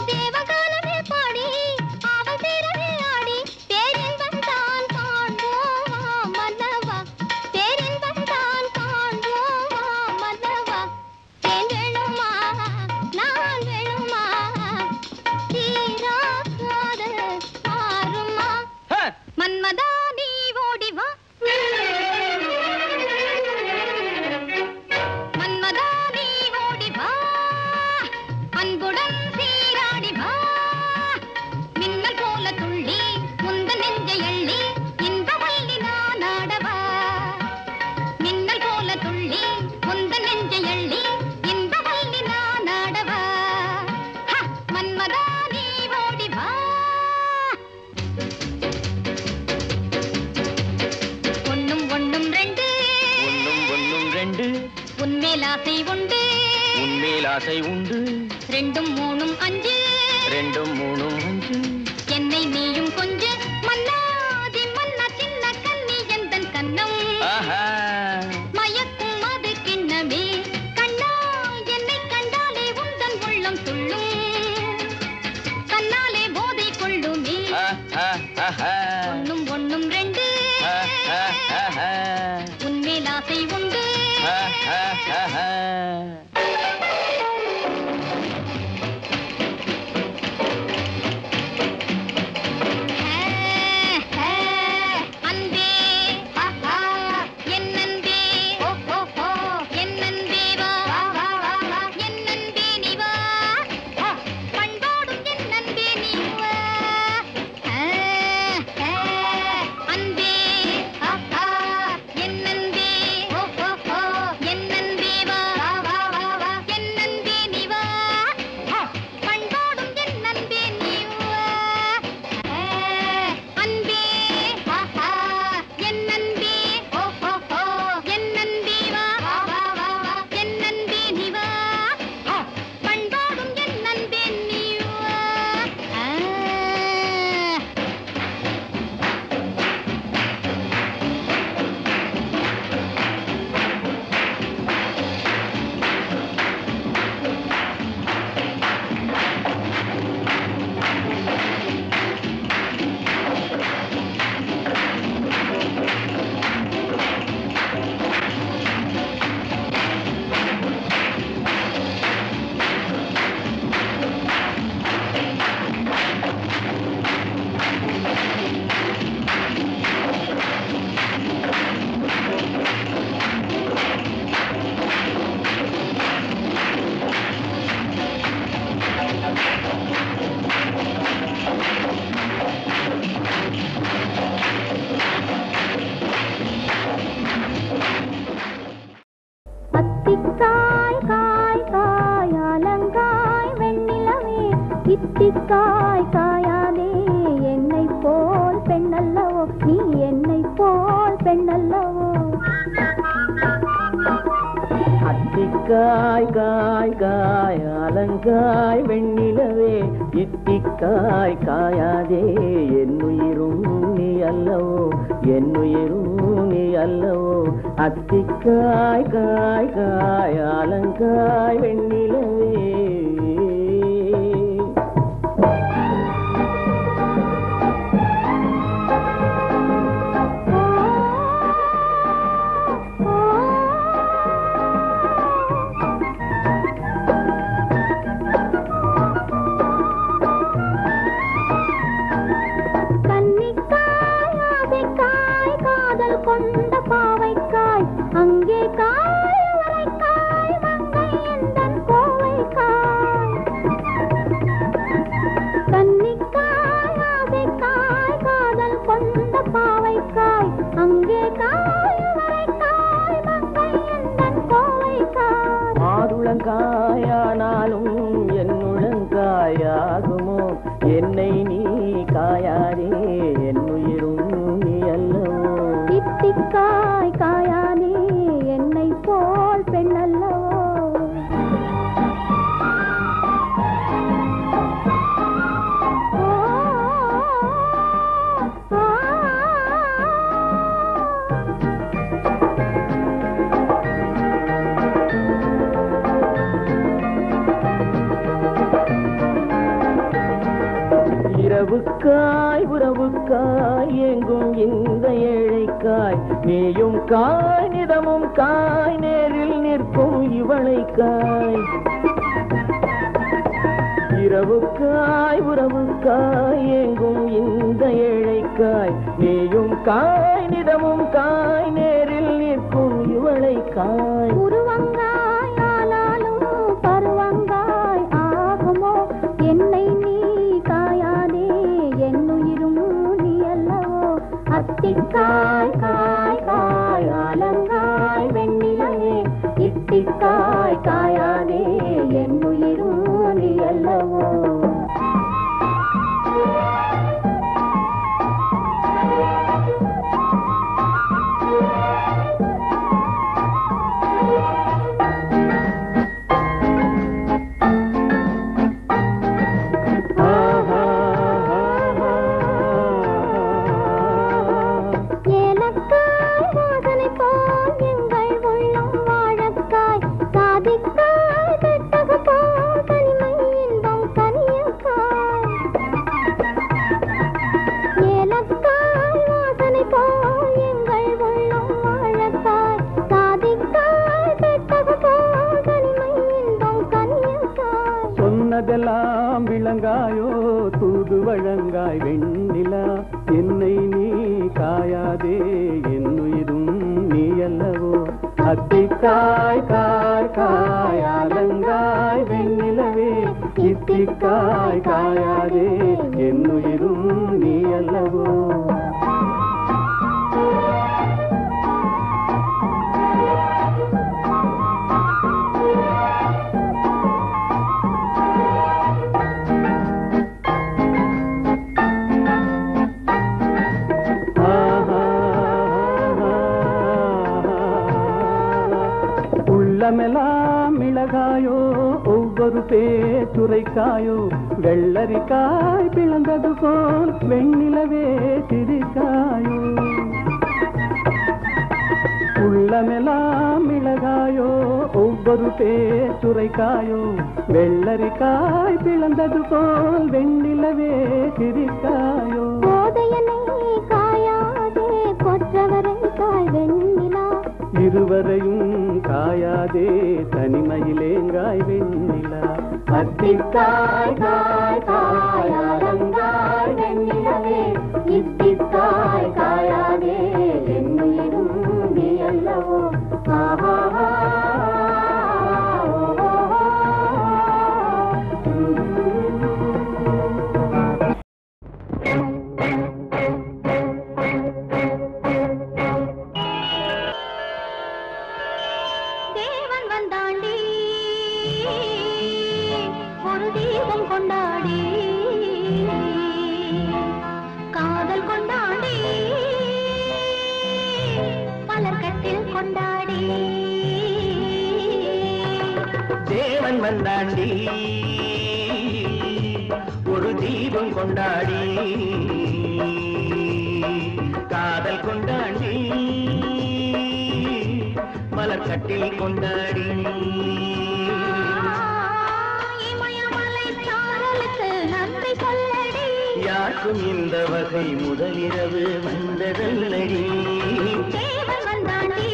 தேவகானமே பாடி அவள் தீரவே ஆடி பேரின்பம் தான் காண்போமா மன்னவா பேரின்பம் தான் காண்போமா மன்னவா தேன் வேணுமா நான் வேணுமா தீரா காதல் மாறுமா மன்மதா நீ ஓடி வா மன்மதா நீ ஓடி வா அன்புடன் சீராடி வா மின்னல் போல துள்ளி முந்த நெஞ்சை எள்ளி இந்த வள்ளி நான் ஆடவா மின்னல் போல துள்ளி முந்த நெஞ்சை எள்ளி இந்த வள்ளி நான் ஆடவா மன்மதா நீ ஓடி வா ஒண்ணும் ஒண்ணும் ரெண்டு ஒண்ணும் ரெண்டு உன்மேல் ஆசை உண்டு உன்மேல் ஆசை உண்டு ரெண்டும் மூணும் அஞ்சு ரெண்டும் மூணும் அஞ்சு என்னை நீயும் கொஞ்சு மன்னாதி மன்னா சின்ன கண்ணி எந்தன் கண்ணம் ஆஹா மயக்கும் அது கிண்ணமே கண்ணா என்னை கண்டாலே உந்தன் உள்ளம் துள்ளும் கண்ணாலே போதை கொள்ளுமே ஒண்ணும் ஒண்ணும் ரெண்டு உன்மேல் ஆசை உண்டு அன்பே என் அன்பே என் அன்பே வா என் அன்பே நீ வா பண்பாடும் என் அன்பே நீ வா அன்பே என் அன்பே என் அன்பே வா என் அன்பே நீ வா பண்பாடும் என் அன்பே நீ வா அன்பே என் அன்பே என் அன்பே வா என் அன்பே நீ வா பண்பாடும் என் அன்பே நீ வா அத்திக்காய் காய் காய் அலங்காய் வெண்ணிலவே இத்திக்காய் காயாதே என்னை போல் பெண்ணல்லவோ நீ என்னை போல் பெண்ணல்லவோ அத்திக்காய் காய் காய் அலங்காய் வெண்ணிலவே இத்திக்காய் காயாதே என்னுயிரும் நீ அல்லவோ என்னுயிரும் நீ அல்லவோ அத்திக்காய் காய் காய் அலங்காய் வெண்ணிலவே கன்னிக்காய் ஆசைக்காய் காதல் கொண்ட பாவைக்காய் அங்கே அத்திக்காய் காயானே என்னை போல் பெண்ணல்லவோ இரவுக்காய் உறவுக்காய் எங்கும் இந்த ஏழைக்காய் நீயும் காய் நிதமும் காய் நேரில் நிற்கும் இவளைக்காய் இரவுக்காய் உறவுக்காய் எங்கும் இந்த ஏழைக்காய் நீயும் காய் நிதமும் காய் நேரில் நிற்கும் இவளைக்காய் உருவங்காய் ஆனாலும் பருவங்காய் ஆகுமோ என்னை நீ காயாதே என்னுயிரும் நீ அல்லவோ அத்திக்காய் காய் காய் ஆலங்காய் வெண்ணிலையே இத்திக்காய் காயாதே என்னுயிரும் நீ அல்லவோ சொன்னதெல்லாம் விளங்காயோ தூது வழங்காய் வெண்ணிலா என்னை நீ காயாதே என்னுயிரும் நீ அல்லவோ அத்திக்காய் காய் காய் ஆலங்காய் வெண்ணிலவே இத்திக்காய் காயாதே என்னுயிரும் நீ அல்லவோ உள்ளமெல்லாம் மிளகாயோ ஒவ்வொரு பேச்சுரைக்காயோ வெள்ளரிக்காய் பிளந்தது போல் வெண்ணிலவே சிரிக்காயோ உள்ளமெல்லாம் மிளகாயோ ஒவ்வொரு பேச்சுரைக்காயோ வெள்ளரிக்காய் பிளந்தது போல் வெண்ணிலவே சிரிக்காயோ போதையனை காயாதே கொற்றவரை காய் வெண்ணிலா இருவரையும் காயாதே தனிமையிலேங்காய் வெண்ணிலா அத்திக்காய் காய் காய் ஆலங்காய் வெண்ணிலவே இத்திக்காய் காயாதே என்னுயிரும் நீ அல்லவோ தேவன் வந்தாண்டி ஒரு தீபம் கொண்டாடி காதல் கொண்டாடி மலர்கட்டில் கொண்டாடி யாருக்கும் இந்த வகை முதலிரவு வந்ததல்லடி தேவன் வந்தாண்டி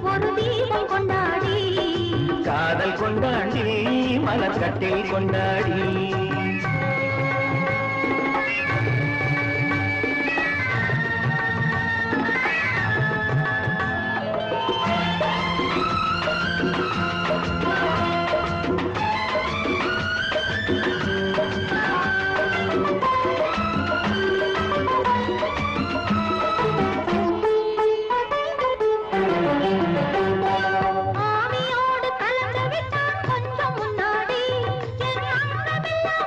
ஒரு தீபம் கொண்டாடி காதல் கொண்டாடி மலர்கட்டில் கொண்டாடி ஆவியோடு கலந்து விட்டான் கொஞ்சம் முன்னாடி என் அங்கமெல்லாம்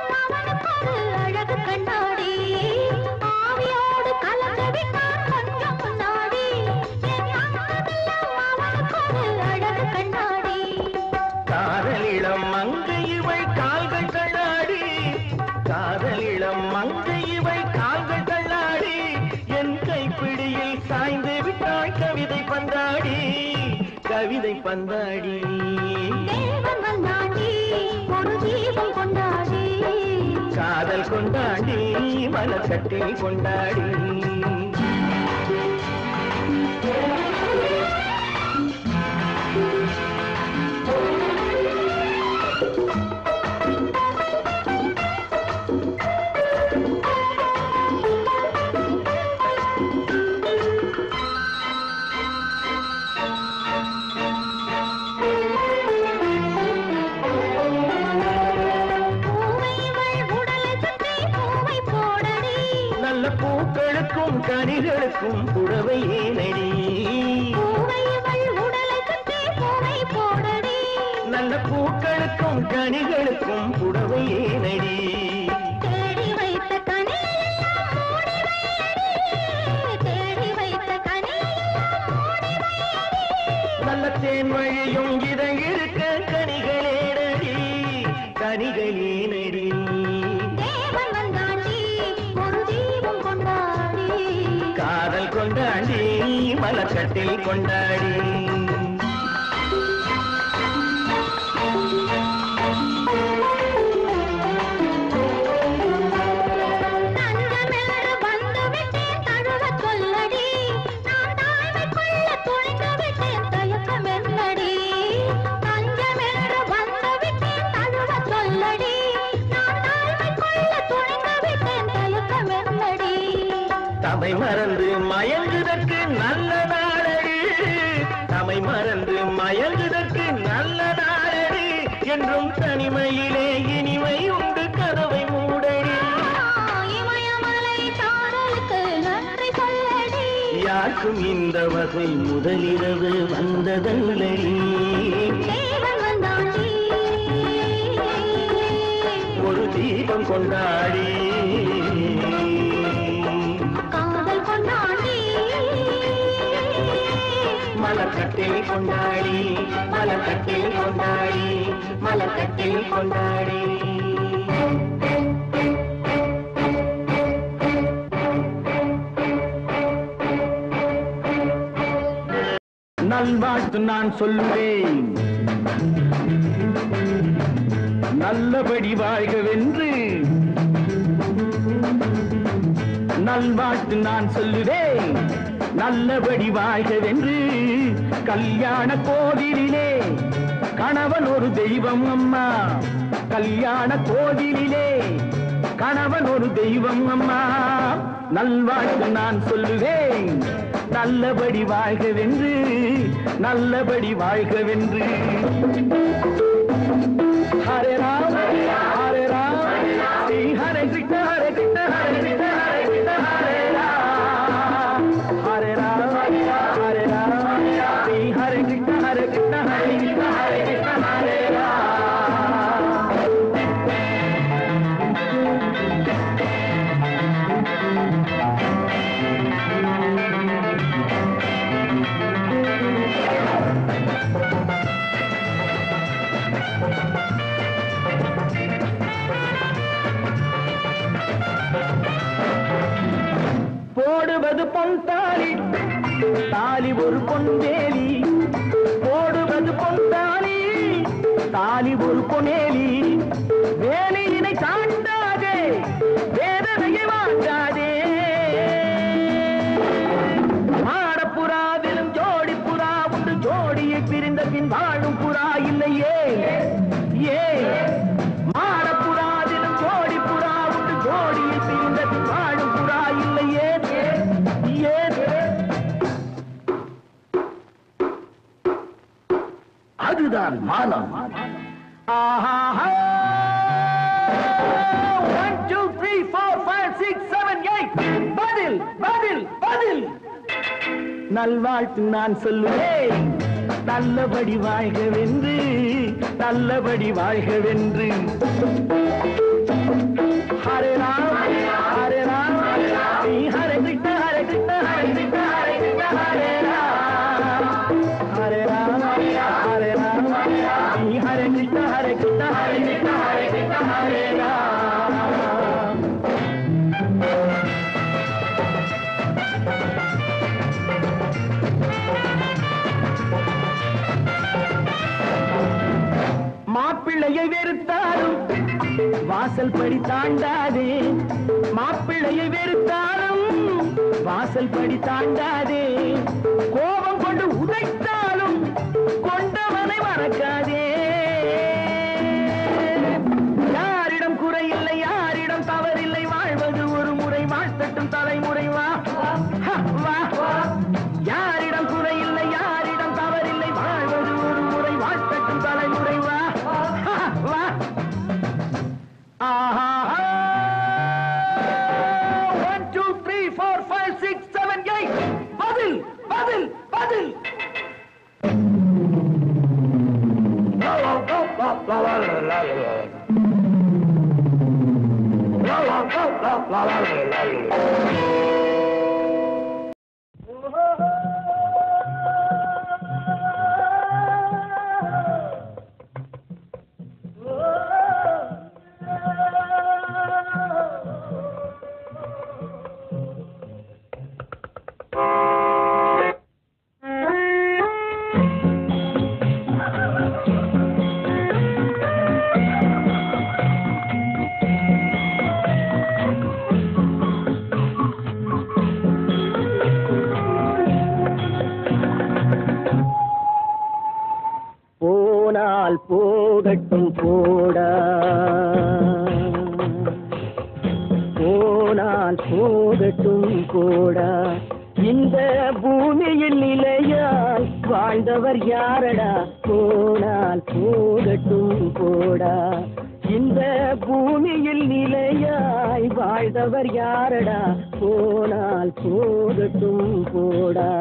கவிதை பந்தாடி கவிதை பந்தாடி தேவன் வந்தாடி ஒரு தீபம் கொண்டாடி காதல் கொண்டாடி மலர் கட்டி கொண்டாடி பூக்களுக்கும் கனிகளுக்கும் புடவை ஏனடி உடலை சுற்றி பூவை போடடி நல்ல பூக்களுக்கும் கனிகளுக்கும் புடவை ஏனடி தேடி வைத்த கனியெல்லாம் மூடி வையடி தேடி வைத்த கனியெல்லாம் மூடி வையடி நல்ல தேன் வழியும் இதை இருக்க கனிகளேனடி கனிகளேனடி தேவன் வந்தாடி ஒரு தீபம் கொண்டாடி காதல் கொண்டாடி மலர் கட்டில் கொண்டாடி தஞ்சமென்று வந்து விட்டேன் தழுவ சொல்லடி நான் தாய்மை கொள்ள துணிந்து விட்டேன் தயக்கம் என்னடி தஞ்சமென்று வந்து விட்டேன் தழுவ சொல்லடி நான் தாய்மை கொள்ள துணிந்து விட்டேன் தயக்கம் என்னடி தமை மறந்து மயங்குதற்கு நல்ல நாளடி தமை மறந்து மயங்குதற்கு நல்ல நாளடி என்றும் தனிமையிலே இனிமை உண்டு கதவை மூடடி இமயமலை சாரலுக்கு நன்றி சொல்லடி யாருக்கும் இந்த வகை முதலிரவு வந்ததல்லடி தேவன் வந்தாடி ஒரு தீபம் கொண்டாடி காதல் கொண்டாடி மலர் கட்டில் கொண்டாடி மலர் கட்டில் கொண்டாடி மலர் கட்டில் கொண்டாடி நல்வாழ்த்து நான் சொல்லுவேன் நல்லபடி வாழ்கவென்று நல்வாழ்த்து நான் சொல்லுவேன் நல்லபடி வாழ்கவென்று கல்யாண கோவிலிலே கணவன் ஒரு தெய்வம் அம்மா கல்யாண கோவிலிலே கணவன் ஒரு தெய்வம் அம்மா நல்வாழ்த்து நான் சொல்லுவேன் நல்லபடி வாழ்கவென்று நல்லபடி வாழ்கவென்று ஹரே ராம் ஸ்ரீ ஹரே கிருஷ்ண ஹரே கிருஷ்ண ஹரே கிருஷ்ண ஹரே கிருஷ்ண ஹரே ராம் ஸ்ரீ ஹரே கிருஷ்ண ஹரே கிருஷ்ண ஹரே கிருஷ்ண ஹரே கிருஷ்ண ஹரே ராம் போடுவது பொன் தாலி தாலி ஒரு பொன்வேலி போடுவது பொன் தாலி தாலி ஒரு பொனேலி வேலியினை தாண்டாதே வேதனையை வாங்காதே மாடப்புறாவிலும் ஜோடி புறா உண்டு ஜோடியை பிரிந்த பின் வாழும் புறா இல்லையே ஏ மாடப்புறாவிலும் ஜோடி புறா உண்டு ஜோடியை பிரிந்த பின் வாழும் புறா இல்லையே அதுதான் மானம். 1 2 3 4 5 6 7 8 பதில் பதில் பதில் நல்வாழ்த்து நான் சொல்லுவேன் நல்லபடி வாழ்கவென்று நல்லபடி வாழ்கவென்று ஹரே ராம் ஸ்ரீ ஹரே கிருஷ்ண ஹரே கிருஷ்ண ஹரே கிருஷ்ண ஹரே கிருஷ்ண ஹரே ராம் ஹரே ராம் ஸ்ரீ ஹரே கிருஷ்ண ஹரே கிருஷ்ண ஹரே கிருஷ்ண ஹரே கிருஷ்ண ஹரே ராம் மாப்பிள்ளையை வெறுத்தாலும் வாசல் படி தாண்டாதே, மாப்பிள்ளையை வெறுத்தாலும் வாசல் படி தாண்டாதே, கோபம் கொண்டு உதைத்தாலும் கொண்டவனை மறக்காதே. யாரிடம் குறையில்லை, யாரிடம் தவறில்லை, வாழ்வது ஒரு முறை, வாழ்த்தட்டும் தலைமுறை. வா வா, யாரிடம் குறையில்லை, யாரிடம் தவறில்லை, வாழ்வது ஒரு முறை, வாழ்த்தட்டும் தலைமுறை. வா வா. ஆஹா 1 2 3 4 5 6 7 8 பதில் பதில் பதில். போனால் போகட்டும் போடா, போனால் போகட்டும் போடா, இந்த பூமியில் நிலையாய் வாழ்ந்தவர் யாரடா, போனால் போகட்டும் போடா, இந்த பூமியில் நிலையாய் வாழ்ந்தவர் யாரடா, போனால் போகட்டும் போடா.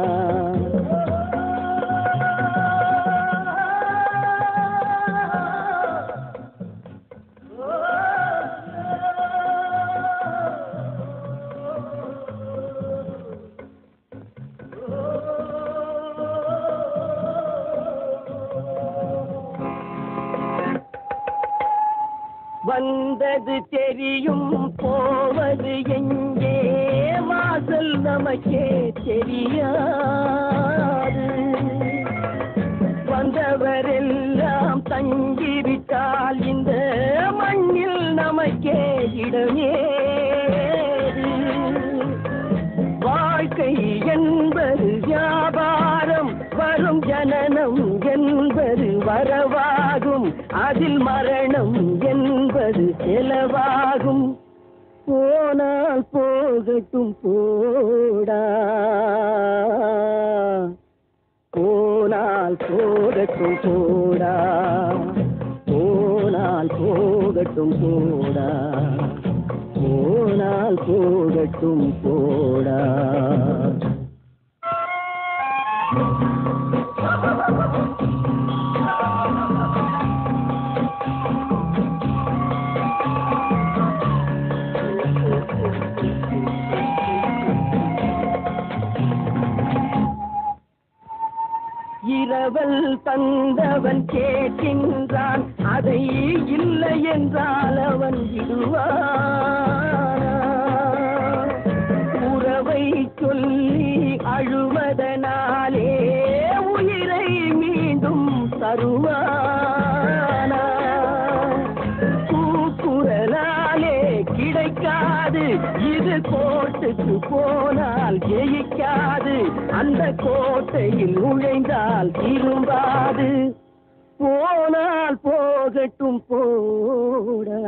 வந்தது தெரியும், போவது எங்கே, வாசல் நமக்கே தெரியாது, வந்தவரெல்லாம் தங்கிவிட்டால் இந்த மண்ணில் நமக்கே இடமேது. வாழ்க்கை என்பது வியாபாரம், வரும் ஜனனம் என்பது வரவாகும், அதில் மரணம் என்பது செலவாகும். போனால் போகட்டும் போடா, போனால் போகட்டும் போடா, போனால் போகட்டும் போடா, போனால் போகட்டும் போடா. இரவல் தந்தவன் கேட்கின்றான், அதை இல்லை என்றால் அவன் விடுவான். உறவை சொல்லி அழுவதனாலே உயிரை மீண்டும் தருவானா, கூக்குரலாலே கிடைக்காது, இது கோட்டுக்கு போனால் ஜெயிக்காது, அந்த கோட்டையில் நுழைந்தால் திரும்பாது. போனால் போகட்டும் போடா,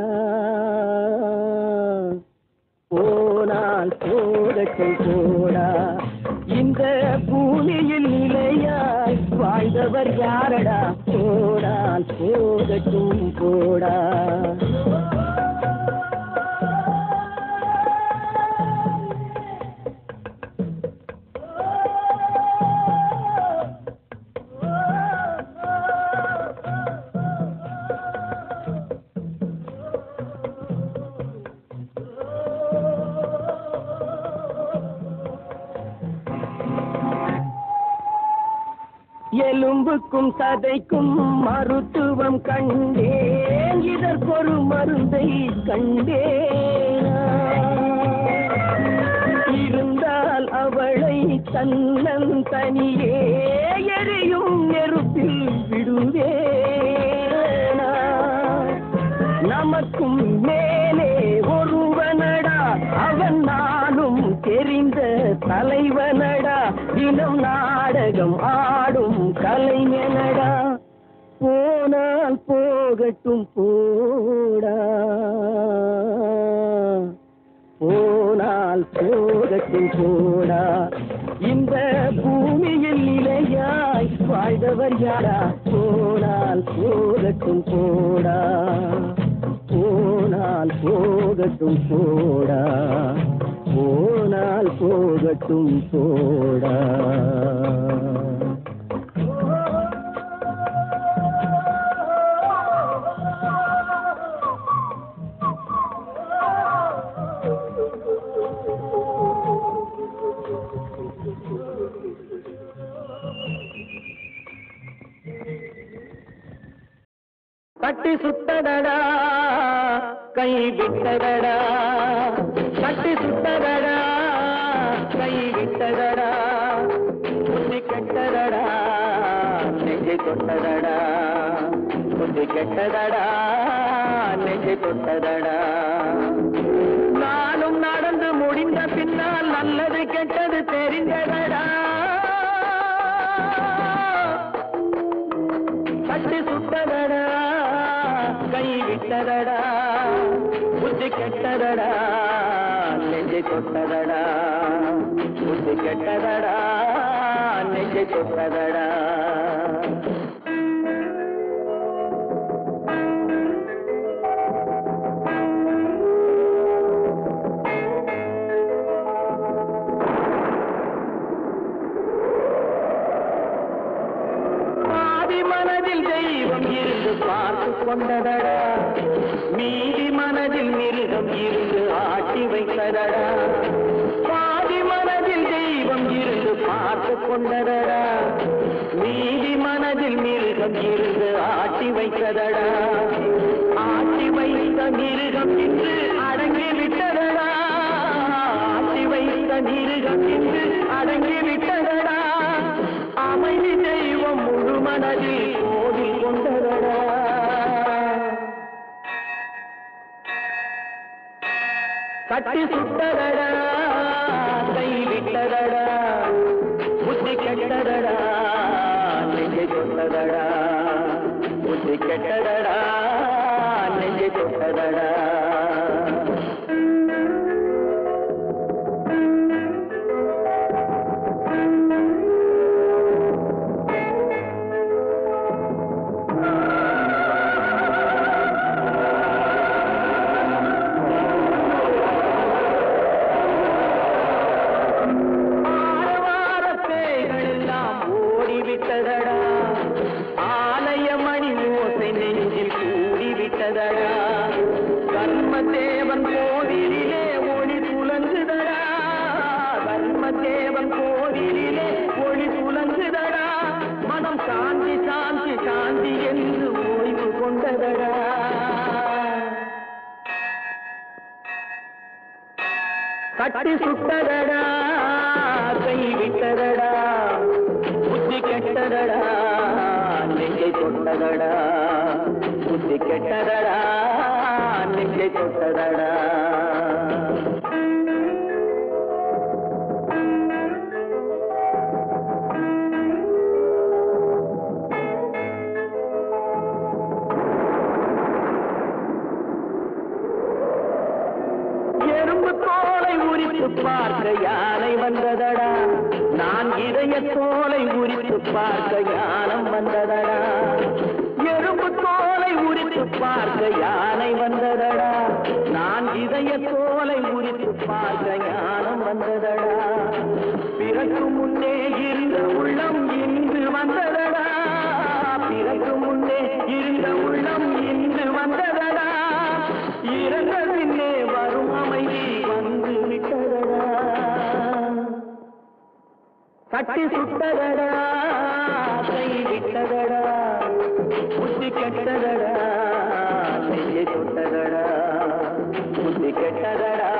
போனால் போகட்டும் போடா, இந்த பூமியில் நிலையாய் வாழ்ந்தவர் யாரடா, போனால் போகட்டும் போடா. எலும்புக்கும் சதைக்கும் மருத்துவம் கண்டேன், இதற்கொரு மருந்தை கண்டேன். இருந்தால் அவளை தன்னன் தனியே எரியும் நெருப்பில் விடுவேனா, நமக்கும் மேலே ஒருவனடா, அவன் நானும் தெரிந்த தலைவனடா, தினம் நாடகம் ஆடும் கலைஞனடா. போனால் போகட்டும் போடா, போனால் போகட்டும் போடா, இந்த பூமியில் நிலையாய் வாழ்ந்தவர் யாரா? போனால் போகட்டும் போடா, போனால் போகட்டும் போடா, போனால் போகட்டும் போடா. கட்டி சுத்தடடா கை விட்டதடா, கட்டி சுத்தடடா கை விட்டதடா, புத்தி கெட்டதடா நெஞ்சை தொட்டதடா, புத்தி கெட்டதடா நெஞ்சை தொட்டதடா. நானும் நடந்து முடிந்த பின்னால் நல்லது கெட்டது தெரிந்ததடா, கட்டி சுட்டதடா கை விட்டதடா, புத்தி கெட்டதடா நெஞ்சை தொட்டதடா, புத்தி கெட்டதடா நெஞ்சை தொட்டதடா. மனதில் தெய்வம் இருந்து பார்த்து கொண்டதடா, மீதி மனதில் மிருகம் இருந்து ஆட்டி வைத்ததடா. பாதி மனதில் தெய்வம் இருந்து பார்த்து கொண்டதடா, மீதி மனதில் மிருகம் இருந்து ஆட்டி வைத்ததடா. ஆட்டி வைத்த மிருகம் இன்று அடங்கி விட்டதடா, ஆட்டி வைத்த மிருகம் இன்று அடங்கி விட்டதடா. அமைதி தெய்வம் முழு மனதில் கோவில் கொண்டதடா. கட்டி சுட்டதடா கை விட்டதடா, புத்தி கெட்டதடா நெஞ்சை தொட்டதடா, புத்தி கெட்டதடா நெஞ்சை தொட்டதடா. ஆலயமணி ஓசை நெஞ்சில் கூடிவிட்டதடா, கர்மதேவன் கோவிலிலே ஒளி துலங்குதடா, கர்மதேவன் கோவிலிலே ஒளி துலங்குதடா. மனம் சாந்தி சாந்தி சாந்தி என்று ஓய்வு கொண்டதடா. கட்டி சுட்டதடா கை விட்டதடா, புத்தி கெட்டதடா நெஞ்சை தொட்டதடா, புத்தி கெட்டதடா நெஞ்சை தொட்டதடா. எறும்பு தோலை உரித்து பார்க்க யானை வந்ததடா, நான் இதய தோலை உரித்து பார்க்க யானம் வந்ததடா. எறும்பு தோலை உரித்து பார்க்க யானை வந்ததடா, நான் இதய தோலை உரித்து பார்க்க ஞானம் வந்ததடா. பிறகு முன்னே இருந்த உள்ளம் இன்று வந்ததடா, பிறகு முன்னே இருந்த உள்ளம் இன்று வந்ததடா. இறந்த பின்னே வரும் அமைதி வந்து விட்டதடா. கட்டி சுட்டதடா கை விட்டதடா, புத்தி கெட்டதடா நெஞ்சை தொட்டதடா, புத்தி கெட்டதடா